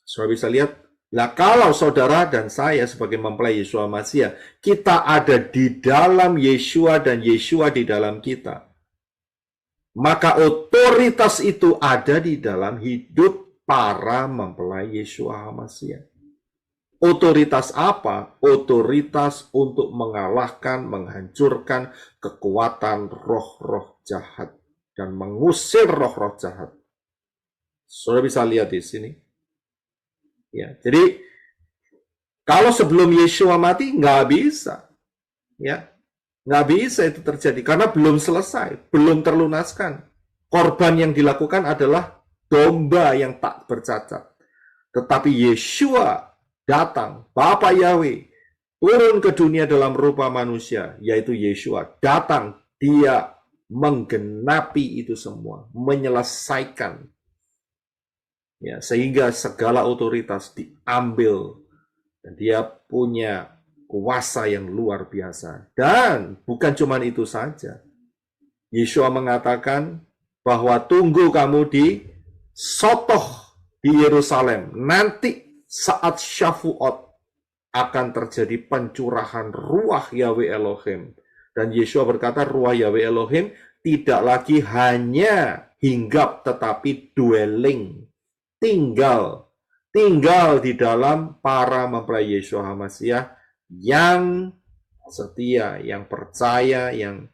Saudara bisa lihat, lah kalau saudara dan saya sebagai mempelai Yeshua Mashiach, kita ada di dalam Yeshua dan Yeshua di dalam kita, maka otoritas itu ada di dalam hidup para mempelai Yeshua Mashiach. Otoritas apa? Otoritas untuk mengalahkan, menghancurkan kekuatan roh-roh jahat dan mengusir roh-roh jahat. Saudara bisa lihat di sini. Ya, jadi kalau sebelum Yeshua mati nggak bisa, ya, nggak bisa itu terjadi karena belum selesai, belum terlunaskan. Korban yang dilakukan adalah domba yang tak bercacat. Tetapi Yeshua datang, Bapa Yahweh turun ke dunia dalam rupa manusia, yaitu Yeshua datang, dia menggenapi itu semua, menyelesaikan, ya, sehingga segala otoritas diambil dan dia punya kuasa yang luar biasa. Dan bukan cuma itu saja, Yeshua mengatakan bahwa tunggu kamu di Sotoh di Yerusalem, nanti saat Syafuot akan terjadi pencurahan ruah Yahweh Elohim. Dan Yeshua berkata ruah Yahweh Elohim tidak lagi hanya hinggap tetapi dwelling, tinggal di dalam para mempelai Yeshua HaMashiach yang setia, yang percaya, yang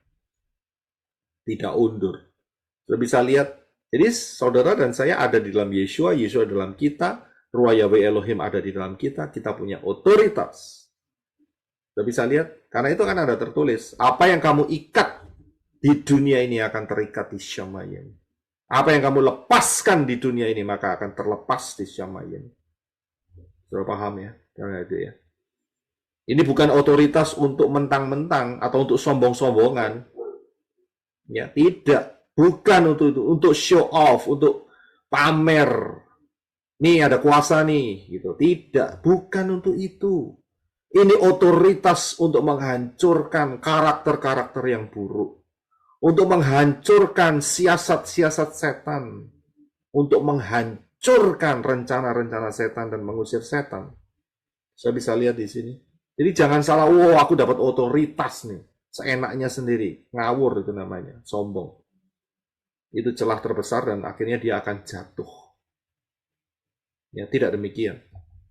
tidak undur. Sudah bisa lihat, jadi saudara dan saya ada di dalam Yeshua, Yeshua dalam kita, ruah Yahweh Elohim ada di dalam kita, kita punya otoritas. Sudah bisa lihat? Karena itu kan ada tertulis, apa yang kamu ikat di dunia ini akan terikat di Syamayim. Apa yang kamu lepaskan di dunia ini maka akan terlepas di Syamayim. Sudah paham ya? Karena itu ya. Ini bukan otoritas untuk mentang-mentang atau untuk sombong-sombongan. Ya, tidak. Bukan untuk show off, untuk pamer. Nih ada kuasa nih, gitu. Tidak, bukan untuk itu. Ini otoritas untuk menghancurkan karakter-karakter yang buruk. Untuk menghancurkan siasat-siasat setan. Untuk menghancurkan rencana-rencana setan dan mengusir setan. Saya bisa lihat di sini. Jadi jangan salah, wow aku dapat otoritas nih. Seenaknya sendiri. Ngawur itu namanya, sombong. Itu celah terbesar dan akhirnya dia akan jatuh. Ya, tidak demikian.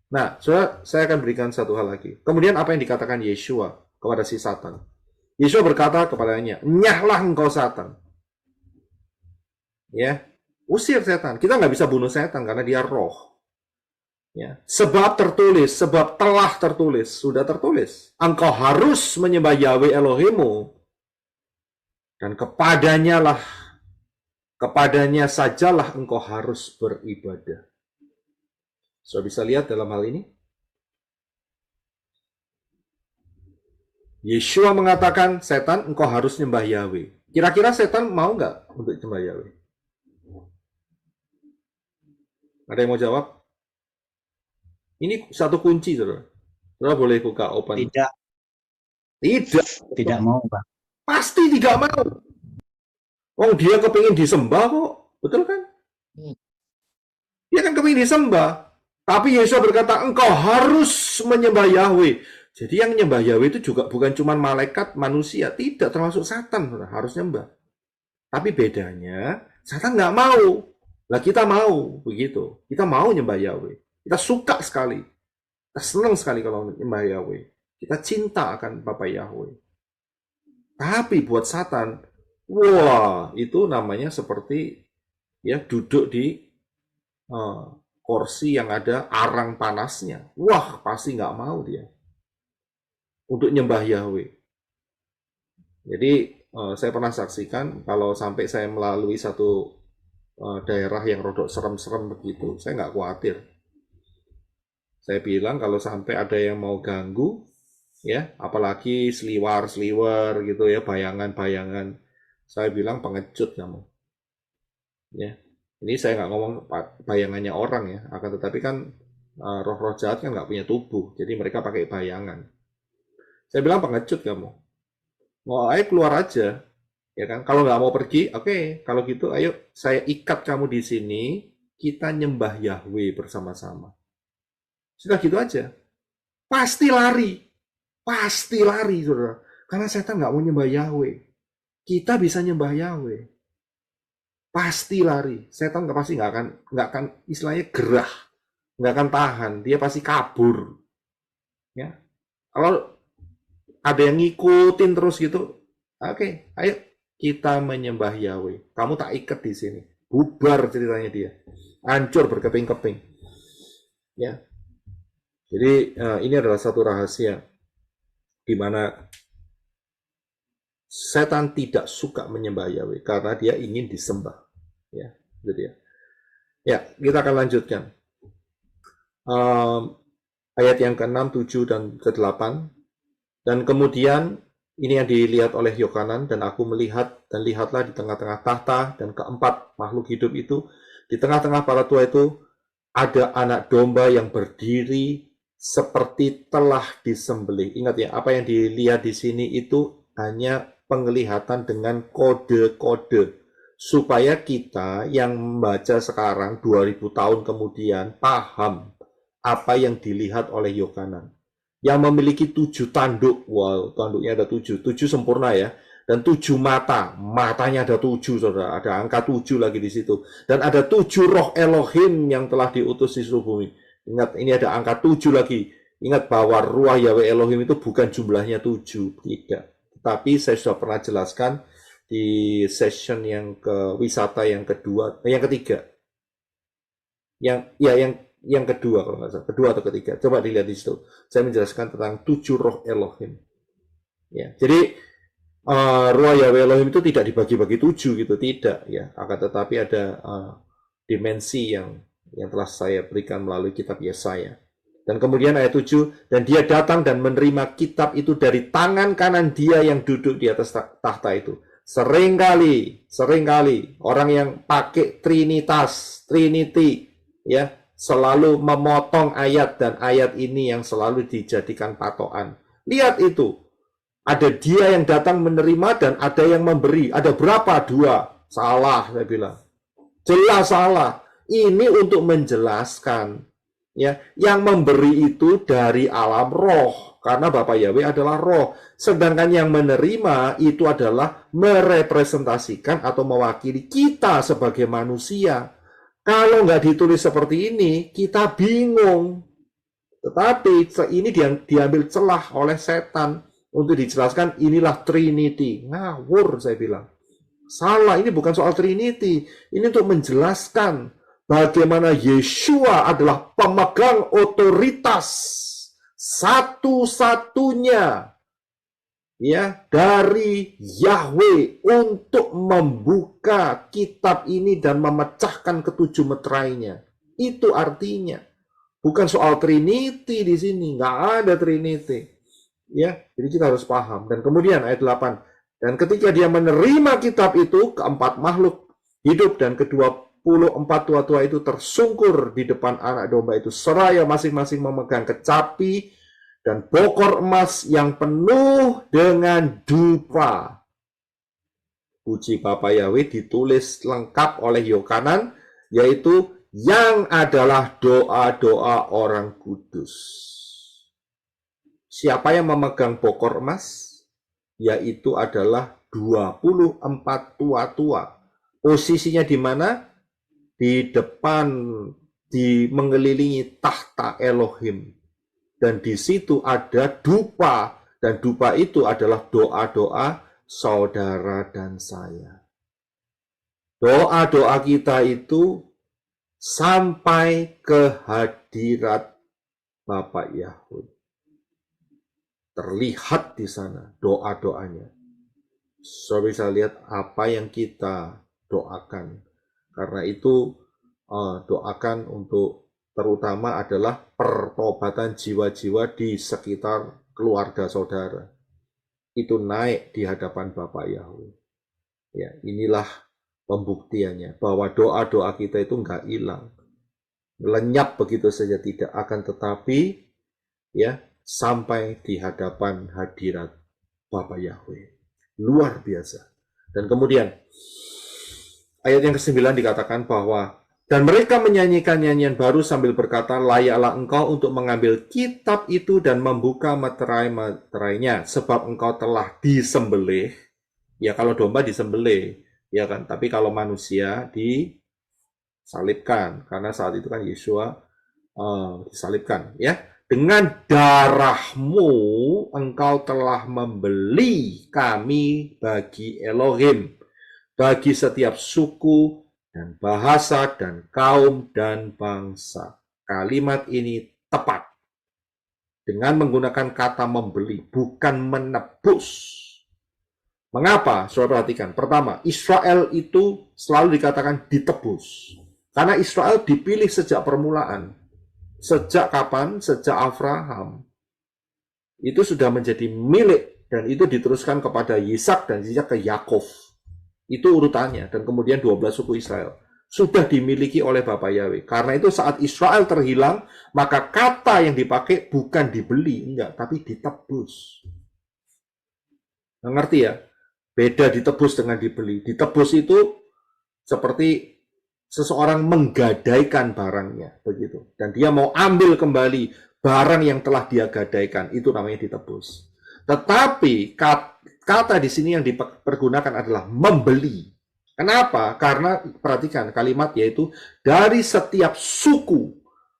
Nah, saya akan berikan satu hal lagi. Kemudian apa yang dikatakan Yeshua kepada si Satan? Yeshua berkata kepadanya, nyahlah engkau Satan. Ya, usir setan. Kita nggak bisa bunuh setan karena dia roh. Ya, sebab tertulis, sebab telah tertulis, sudah tertulis. Engkau harus menyembah Yahweh Elohimmu dan kepadanya sajalah engkau harus beribadah. Sudah bisa lihat dalam hal ini? Yeshua mengatakan, setan engkau harus nyembah Yahweh. Kira-kira setan mau nggak untuk nyembah Yahweh? Ada yang mau jawab? Ini satu kunci, saudara. Saudara boleh buka open. Tidak. Tidak mau, Pak. Pasti tidak mau. Oh, dia kepingin disembah kok. Betul kan? Dia kan kepingin disembah. Tapi Yesus berkata, engkau harus menyembah Yahweh. Jadi yang nyembah Yahweh itu juga bukan cuma malaikat, manusia, tidak termasuk Satan harus nyembah. Tapi bedanya, Satan nggak mau. Lah kita mau, begitu. Kita mau nyembah Yahweh. Kita suka sekali. Kita senang sekali kalau nyembah Yahweh. Kita cinta akan Bapa Yahweh. Tapi buat Satan, wah, itu namanya seperti ya duduk di kursi yang ada arang panasnya. Wah, pasti nggak mau dia untuk nyembah Yahweh. Jadi saya pernah saksikan kalau sampai saya melalui satu daerah yang rodok serem-serem begitu, saya nggak khawatir. Saya bilang kalau sampai ada yang mau ganggu, ya, apalagi seliwar-seliwar gitu ya, bayangan-bayangan, saya bilang pengecut kamu. Ya, ini saya nggak ngomong bayangannya orang ya, akan tetapi kan roh-roh jahat kan nggak punya tubuh, jadi mereka pakai bayangan. Saya bilang pengecut kamu. Mau ayo keluar aja, ya kan? Kalau nggak mau pergi, oke. Kalau gitu, ayo saya ikat kamu di sini, kita nyembah Yahweh bersama-sama. Sudah gitu aja. Pasti lari, saudara. Karena setan nggak mau nyembah Yahweh. Kita bisa nyembah Yahweh. Pasti lari. Setan pasti nggak akan istilahnya gerah, nggak akan tahan. Dia pasti kabur. Ya, kalau ada yang ngikutin terus gitu, oke, ayo kita menyembah Yahweh. Kamu tak ikat di sini. Bubar ceritanya dia. Hancur berkeping-keping. Ya. Jadi ini adalah satu rahasia di mana setan tidak suka menyembah Yahweh karena dia ingin disembah. Ya, itu dia. Ya, kita akan lanjutkan. Ayat yang ke-6, 7, dan ke-8. Dan kemudian ini yang dilihat oleh Yohanan, dan aku melihat, dan lihatlah di tengah-tengah tahta dan keempat makhluk hidup itu, di tengah-tengah para tua itu ada anak domba yang berdiri seperti telah disembelih. Ingat ya, apa yang dilihat di sini itu hanya penglihatan dengan kode-kode. Supaya kita yang membaca sekarang 2000 tahun kemudian paham apa yang dilihat oleh Yohanan. Yang memiliki 7 tanduk, wow, tanduknya ada 7 sempurna ya, dan 7 mata, matanya ada 7, saudara, ada angka 7 lagi di situ, dan ada 7 roh Elohim yang telah diutus di seluruh bumi. Ingat, ini ada angka 7 lagi. Ingat bahwa ruah Yahweh Elohim itu bukan jumlahnya 7, tidak. Tapi saya sudah pernah jelaskan di session yang wisata yang kedua, yang ketiga, yang kedua kalau nggak salah, kedua atau ketiga. Coba dilihat di situ. Saya menjelaskan tentang 7 roh Elohim. Ya, jadi ruah Yahweh Elohim itu tidak dibagi-bagi 7 gitu, tidak ya. Akan tetapi ada dimensi yang telah saya berikan melalui kitab Yesaya. Dan kemudian ayat 7, dan dia datang dan menerima kitab itu dari tangan kanan dia yang duduk di atas tahta itu. Seringkali orang yang pakai Trinity, ya, selalu memotong ayat, dan ayat ini yang selalu dijadikan patokan. Lihat itu. Ada dia yang datang menerima dan ada yang memberi. Ada berapa? 2. Salah, saya bilang. Jelas salah. Ini untuk menjelaskan, ya, yang memberi itu dari alam roh. Karena Bapa Yahweh adalah roh. Sedangkan yang menerima itu adalah merepresentasikan atau mewakili kita sebagai manusia. Kalau nggak ditulis seperti ini, kita bingung. Tetapi ini diambil celah oleh setan untuk dijelaskan inilah Trinity. Ngawur, saya bilang. Salah, ini bukan soal Trinity. Ini untuk menjelaskan bagaimana Yeshua adalah pemegang otoritas satu-satunya, ya, dari Yahweh untuk membuka kitab ini dan memecahkan ketujuh meterainya. Itu artinya. Bukan soal Trinity di sini, nggak ada Trinity. Ya, jadi kita harus paham. Dan kemudian ayat 8. Dan ketika dia menerima kitab itu, keempat makhluk hidup dan ke-24 tua-tua itu tersungkur di depan anak domba itu, seraya masing-masing memegang kecapi dan bokor emas yang penuh dengan dupa. Puji Bapa Yahweh ditulis lengkap oleh Yohanan, yaitu yang adalah doa-doa orang kudus. siapa yang memegang bokor emas? Yaitu adalah 24 tua-tua. Posisinya di mana? Di depan, di mengelilingi tahta Elohim. Dan di situ ada dupa. Dan dupa itu adalah doa-doa saudara dan saya. Doa-doa kita itu sampai ke hadirat Bapak Yahweh. Terlihat di sana doa-doanya. Saudara bisa lihat apa yang kita doakan. Karena itu doakan untuk terutama adalah pertobatan jiwa-jiwa di sekitar keluarga saudara. Itu naik di hadapan Bapak Yahweh. Ya, inilah pembuktiannya bahwa doa-doa kita itu enggak hilang. Lenyap begitu saja tidak, akan tetapi ya sampai di hadapan hadirat Bapak Yahweh. Luar biasa. Dan kemudian ayat yang ke-9 dikatakan bahwa dan mereka menyanyikan nyanyian baru sambil berkata, layaklah engkau untuk mengambil kitab itu dan membuka meterai-meterainya, sebab engkau telah disembelih. Ya kalau domba disembelih, ya kan. Tapi kalau manusia disalibkan, karena saat itu kan Yesua disalibkan, ya. Dengan darahmu engkau telah membeli kami bagi Elohim, bagi setiap suku dan bahasa dan kaum dan bangsa. Kalimat ini tepat dengan menggunakan kata membeli, bukan menebus. Mengapa? Saudara perhatikan. Pertama, Israel itu selalu dikatakan ditebus. Karena Israel dipilih sejak permulaan. Sejak kapan? Sejak Abraham. Itu sudah menjadi milik dan itu diteruskan kepada Yisak dan Yisak ke Yakov. Itu urutannya. Dan kemudian 12 suku Israel. Sudah dimiliki oleh Bapak Yahweh. Karena itu saat Israel terhilang, maka kata yang dipakai bukan dibeli, enggak, tapi ditebus. Ngerti ya? Beda ditebus dengan dibeli. Ditebus itu seperti seseorang menggadaikan barangnya, begitu. Dan dia mau ambil kembali barang yang telah dia gadaikan. Itu namanya ditebus. Tetapi kata di sini yang dipergunakan adalah membeli. Kenapa? Karena perhatikan kalimat yaitu dari setiap suku,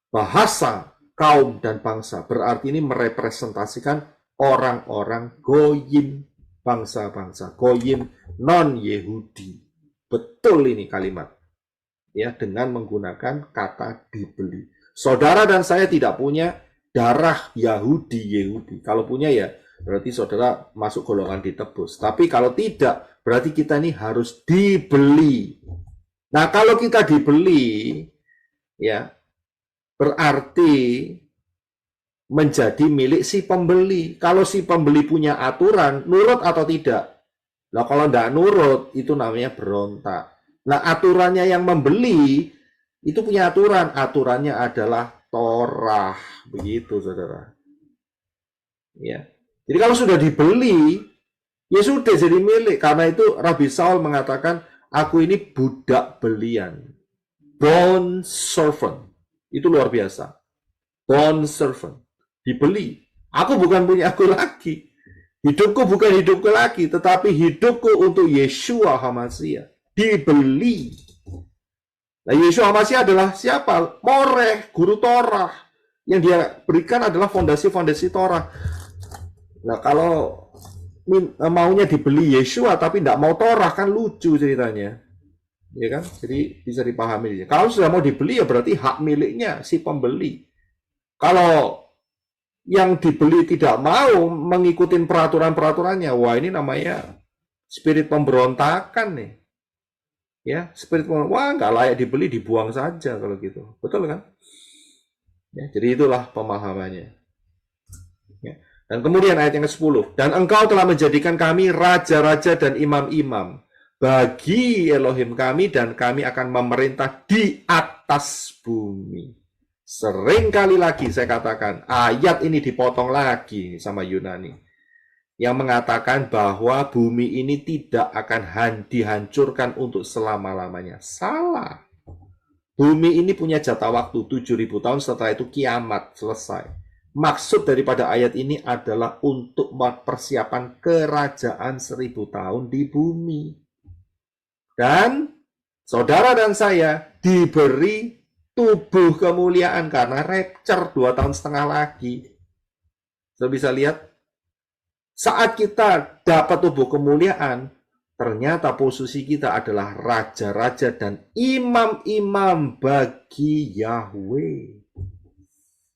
bahasa, kaum, dan bangsa. Berarti ini merepresentasikan orang-orang goyim, bangsa-bangsa goyim non-Yehudi. Betul ini kalimat. Ya, dengan menggunakan kata dibeli. Saudara dan saya tidak punya darah Yahudi. Kalau punya ya berarti saudara masuk golongan ditebus. Tapi kalau tidak, berarti kita ini harus dibeli. Nah, kalau kita dibeli, ya berarti menjadi milik si pembeli. Kalau si pembeli punya aturan, nurut atau tidak? Nah, kalau tidak nurut, itu namanya berontak. Nah, aturannya yang membeli, itu punya aturan. Aturannya adalah Torah. Begitu, saudara. Ya. Jadi kalau sudah dibeli, ya sudah jadi milik. Karena itu Rabi Saul mengatakan, aku ini budak belian. Bond servant. Itu luar biasa. Bond servant. Dibeli. Aku bukan punya aku lagi. Hidupku bukan hidupku lagi, tetapi hidupku untuk Yeshua HaMashiach. Dibeli. Nah, Yeshua HaMashiach adalah siapa? Moreh, guru Torah. Yang dia berikan adalah fondasi-fondasi Torah. Nah, kalau maunya dibeli Yeshua tapi tidak mau Torah, kan lucu ceritanya. Ya kan? Jadi bisa dipahami. Kalau sudah mau dibeli ya berarti hak miliknya si pembeli. Kalau yang dibeli tidak mau mengikuti peraturan-peraturannya, wah ini namanya spirit pemberontakan nih. Ya, spirit wah nggak layak dibeli, dibuang saja kalau gitu. Betul kan? Ya, jadi itulah pemahamannya. Ya. Dan kemudian ayat yang ke-10. Dan engkau telah menjadikan kami raja-raja dan imam-imam bagi Elohim kami, dan kami akan memerintah di atas bumi. Sering kali lagi saya katakan, ayat ini dipotong lagi sama Yunani. Yang mengatakan bahwa bumi ini tidak akan dihancurkan untuk selama-lamanya. Salah. Bumi ini punya jatah waktu 7.000 tahun, setelah itu kiamat selesai. Maksud daripada ayat ini adalah untuk persiapan kerajaan 1000 tahun di bumi. Dan saudara dan saya diberi tubuh kemuliaan karena rapture 2,5 tahun lagi. Saudara bisa lihat, saat kita dapat tubuh kemuliaan, ternyata posisi kita adalah raja-raja dan imam-imam bagi Yahweh.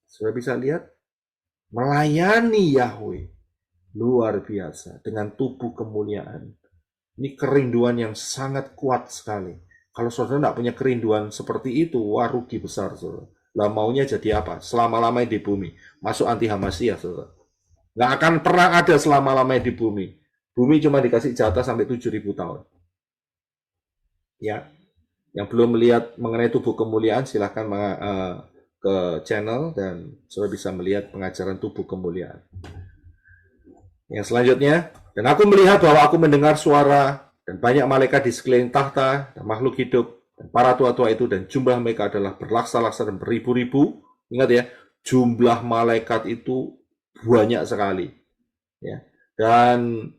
Saudara bisa lihat, melayani Yahweh luar biasa dengan tubuh kemuliaan. Ini kerinduan yang sangat kuat sekali. Kalau saudara tidak punya kerinduan seperti itu, wah rugi besar, saudara. Lah maunya jadi apa? Selama-lamanya di bumi. Masuk anti Hamasiyah, saudara. Nggak akan pernah ada selama-lamanya di bumi. Bumi cuma dikasih jatah sampai 7.000 tahun. Ya, yang belum melihat mengenai tubuh kemuliaan, silahkan ke channel dan saudara bisa melihat pengajaran tubuh kemuliaan. Yang selanjutnya, dan aku melihat bahwa aku mendengar suara dan banyak malaikat di sekeliling tahta dan makhluk hidup dan para tua-tua itu, dan jumlah mereka adalah berlaksa-laksa dan beribu-ribu. Ingat ya, jumlah malaikat itu banyak sekali. Ya. Dan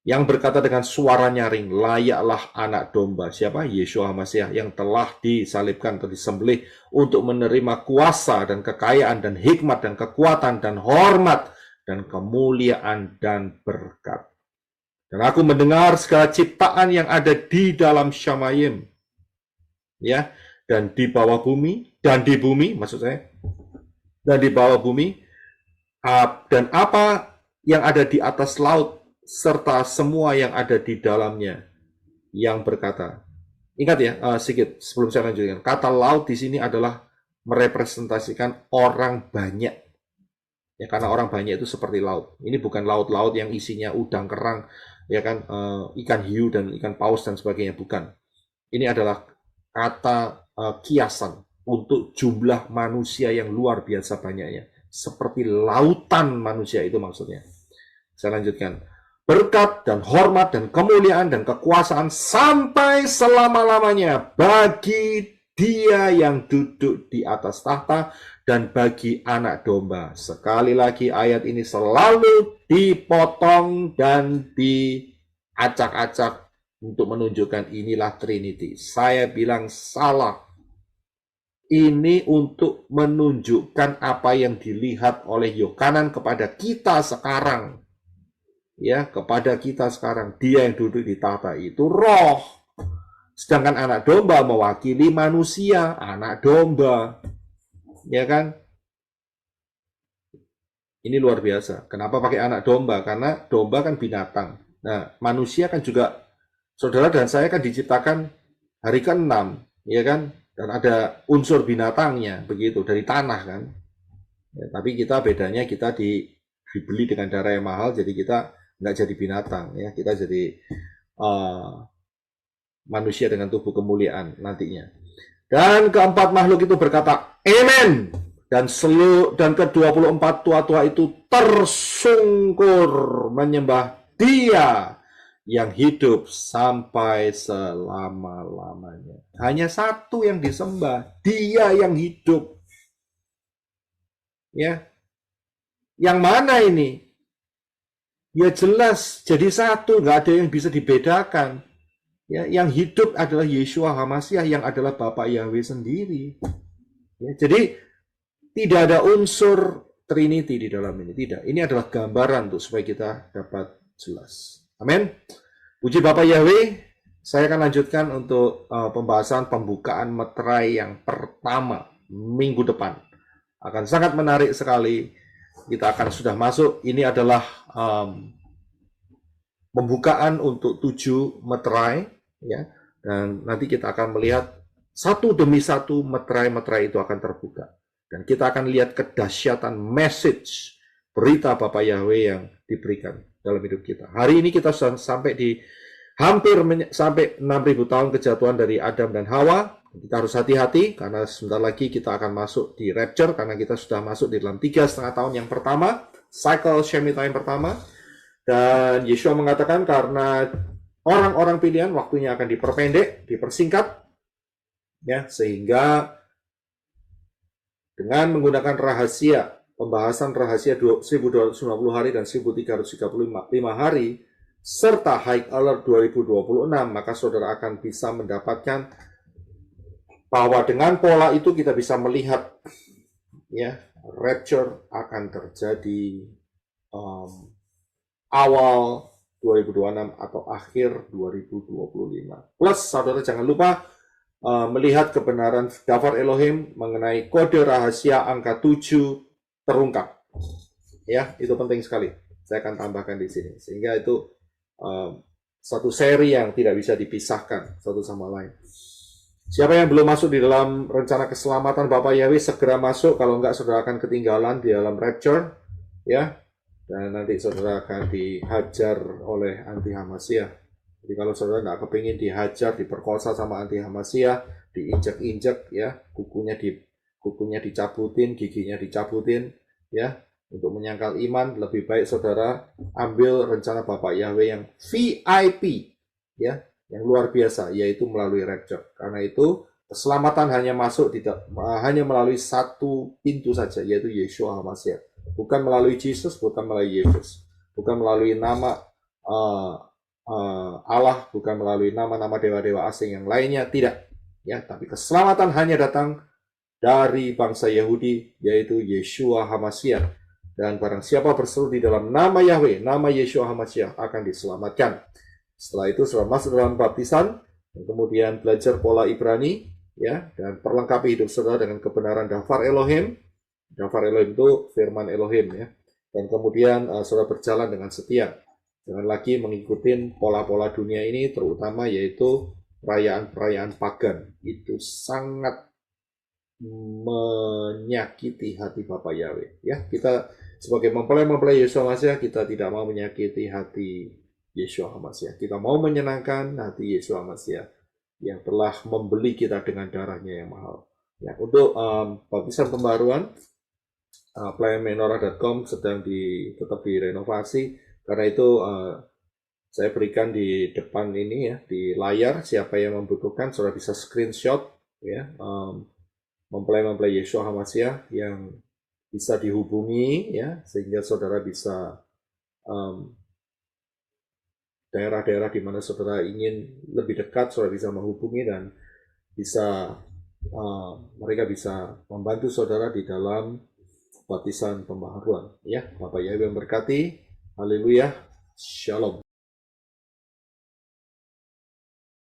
yang berkata dengan suara nyaring, layaklah anak domba. Siapa? Yeshua HaMashiach yang telah disalibkan atau disembelih untuk menerima kuasa dan kekayaan dan hikmat dan kekuatan dan hormat dan kemuliaan dan berkat. Dan aku mendengar segala ciptaan yang ada di dalam Syamayim, ya, dan di bawah bumi, dan di bumi, maksud saya, dan di bawah bumi, dan apa yang ada di atas laut, serta semua yang ada di dalamnya, yang berkata. Ingat ya, sedikit sebelum saya lanjutkan. Kata laut di sini adalah merepresentasikan orang banyak. Ya, karena orang banyak itu seperti laut. Ini bukan laut-laut yang isinya udang kerang, ya kan, ikan hiu dan ikan paus dan sebagainya, bukan. Ini adalah kata kiasan untuk jumlah manusia yang luar biasa banyaknya. Seperti lautan manusia itu maksudnya. Saya lanjutkan. Berkat dan hormat dan kemuliaan dan kekuasaan sampai selama-lamanya bagi Dia yang duduk di atas tahta dan bagi anak domba. Sekali lagi ayat ini selalu dipotong dan diacak-acak untuk menunjukkan inilah Trinity. Saya bilang salah. Ini untuk menunjukkan apa yang dilihat oleh Yohanan kepada kita sekarang. Ya, kepada kita sekarang, Dia yang duduk di tahta itu roh. Sedangkan anak domba mewakili manusia, anak domba. Ya kan? Ini luar biasa. Kenapa pakai anak domba? Karena domba kan binatang. Nah, manusia kan juga, saudara dan saya kan diciptakan hari ke-6, ya kan? Dan ada unsur binatangnya, begitu, dari tanah kan. Ya, tapi kita bedanya kita dibeli dengan darah yang mahal, jadi kita nggak jadi binatang, ya, kita jadi manusia dengan tubuh kemuliaan nantinya. Dan keempat makhluk itu berkata, Amen. Dan ke-24 tua-tua itu tersungkur menyembah Dia yang hidup sampai selama-lamanya. Hanya satu yang disembah, Dia yang hidup. Ya, yang mana ini? Ya jelas, jadi satu, nggak ada yang bisa dibedakan. Ya, yang hidup adalah Yeshua HaMashiach yang adalah Bapa Yahweh sendiri. Ya, jadi tidak ada unsur Trinity di dalam ini, tidak. Ini adalah gambaran untuk supaya kita dapat jelas. Amin. Puji Bapa Yahweh. Saya akan lanjutkan untuk pembahasan pembukaan meterai yang pertama minggu depan. Akan sangat menarik sekali. Kita akan sudah masuk, ini adalah pembukaan untuk 7 meterai, ya, dan nanti kita akan melihat satu demi satu meterai-meterai itu akan terbuka. Dan kita akan lihat kedahsyatan message, berita Bapa Yahweh yang diberikan dalam hidup kita. Hari ini kita sudah sampai di hampir sampai 6.000 tahun kejatuhan dari Adam dan Hawa. Kita harus hati-hati karena sebentar lagi kita akan masuk di rapture karena kita sudah masuk di dalam 3,5 tahun yang pertama, cycle Shemitah yang pertama. Dan Yeshua mengatakan karena orang-orang pilihan waktunya akan diperpendek, dipersingkat, ya, sehingga dengan menggunakan rahasia pembahasan rahasia 1250 hari dan 1335 hari, serta High Alert 2026, maka saudara akan bisa mendapatkan bahwa dengan pola itu kita bisa melihat ya rapture akan terjadi awal 2026 atau akhir 2025. Plus, saudara jangan lupa melihat kebenaran daftar Elohim mengenai kode rahasia angka 7 terungkap. Ya, itu penting sekali. Saya akan tambahkan di sini. Sehingga itu satu seri yang tidak bisa dipisahkan satu sama lain. Siapa yang belum masuk di dalam rencana keselamatan Bapak Yahweh, segera masuk. Kalau enggak, saudara akan ketinggalan di dalam rapture. Ya, dan nanti saudara akan dihajar oleh anti Hamasiyah. Jadi kalau saudara nggak kepingin dihajar, diperkosa sama anti Hamasiyah, diinjek-injek, ya, kukunya dicabutin, giginya dicabutin, ya, untuk menyangkal iman, lebih baik saudara ambil rencana Bapak Yahweh yang VIP, ya, yang luar biasa, yaitu melalui rapture. Karena itu keselamatan hanya masuk hanya melalui satu pintu saja, yaitu Yeshua HaMashiach. Bukan melalui Yesus, bukan melalui Yesus, bukan melalui nama Allah, bukan melalui nama-nama dewa-dewa asing yang lainnya, tidak. Ya, tapi keselamatan hanya datang dari bangsa Yahudi, yaitu Yeshua HaMashiach. Dan barang siapa berseru di dalam nama Yahweh, nama Yeshua HaMashiach, akan diselamatkan. Setelah itu, setelah masuk dalam baptisan, dan kemudian belajar pola Ibrani, ya, dan perlengkapi hidup saudara dengan kebenaran daftar Elohim. Daftar Elohim itu firman Elohim, ya. Dan kemudian saudara berjalan dengan setia. Jangan lagi mengikuti pola-pola dunia ini, terutama yaitu perayaan-perayaan pagan. Itu sangat menyakiti hati Bapak Yahweh. Ya, kita sebagai mempelai Yeshua HaMashiach, kita tidak mau menyakiti hati Yeshua HaMashiach. Kita mau menyenangkan hati Yeshua HaMashiach yang telah membeli kita dengan darahnya yang mahal. Ya, untuk baptisan pembaruan, pelayanmenorah.com sedang tetap direnovasi. Karena itu saya berikan di depan ini, ya, di layar, siapa yang membutuhkan saudara bisa screenshot, ya, mempelai Yeshua HaMashiach yang bisa dihubungi, ya, sehingga saudara bisa daerah-daerah di mana saudara ingin lebih dekat, saudara bisa menghubungi dan bisa mereka bisa membantu saudara di dalam baptisan pembaharuan. Ya, Bapak Yahweh memberkati. Haleluya. Shalom.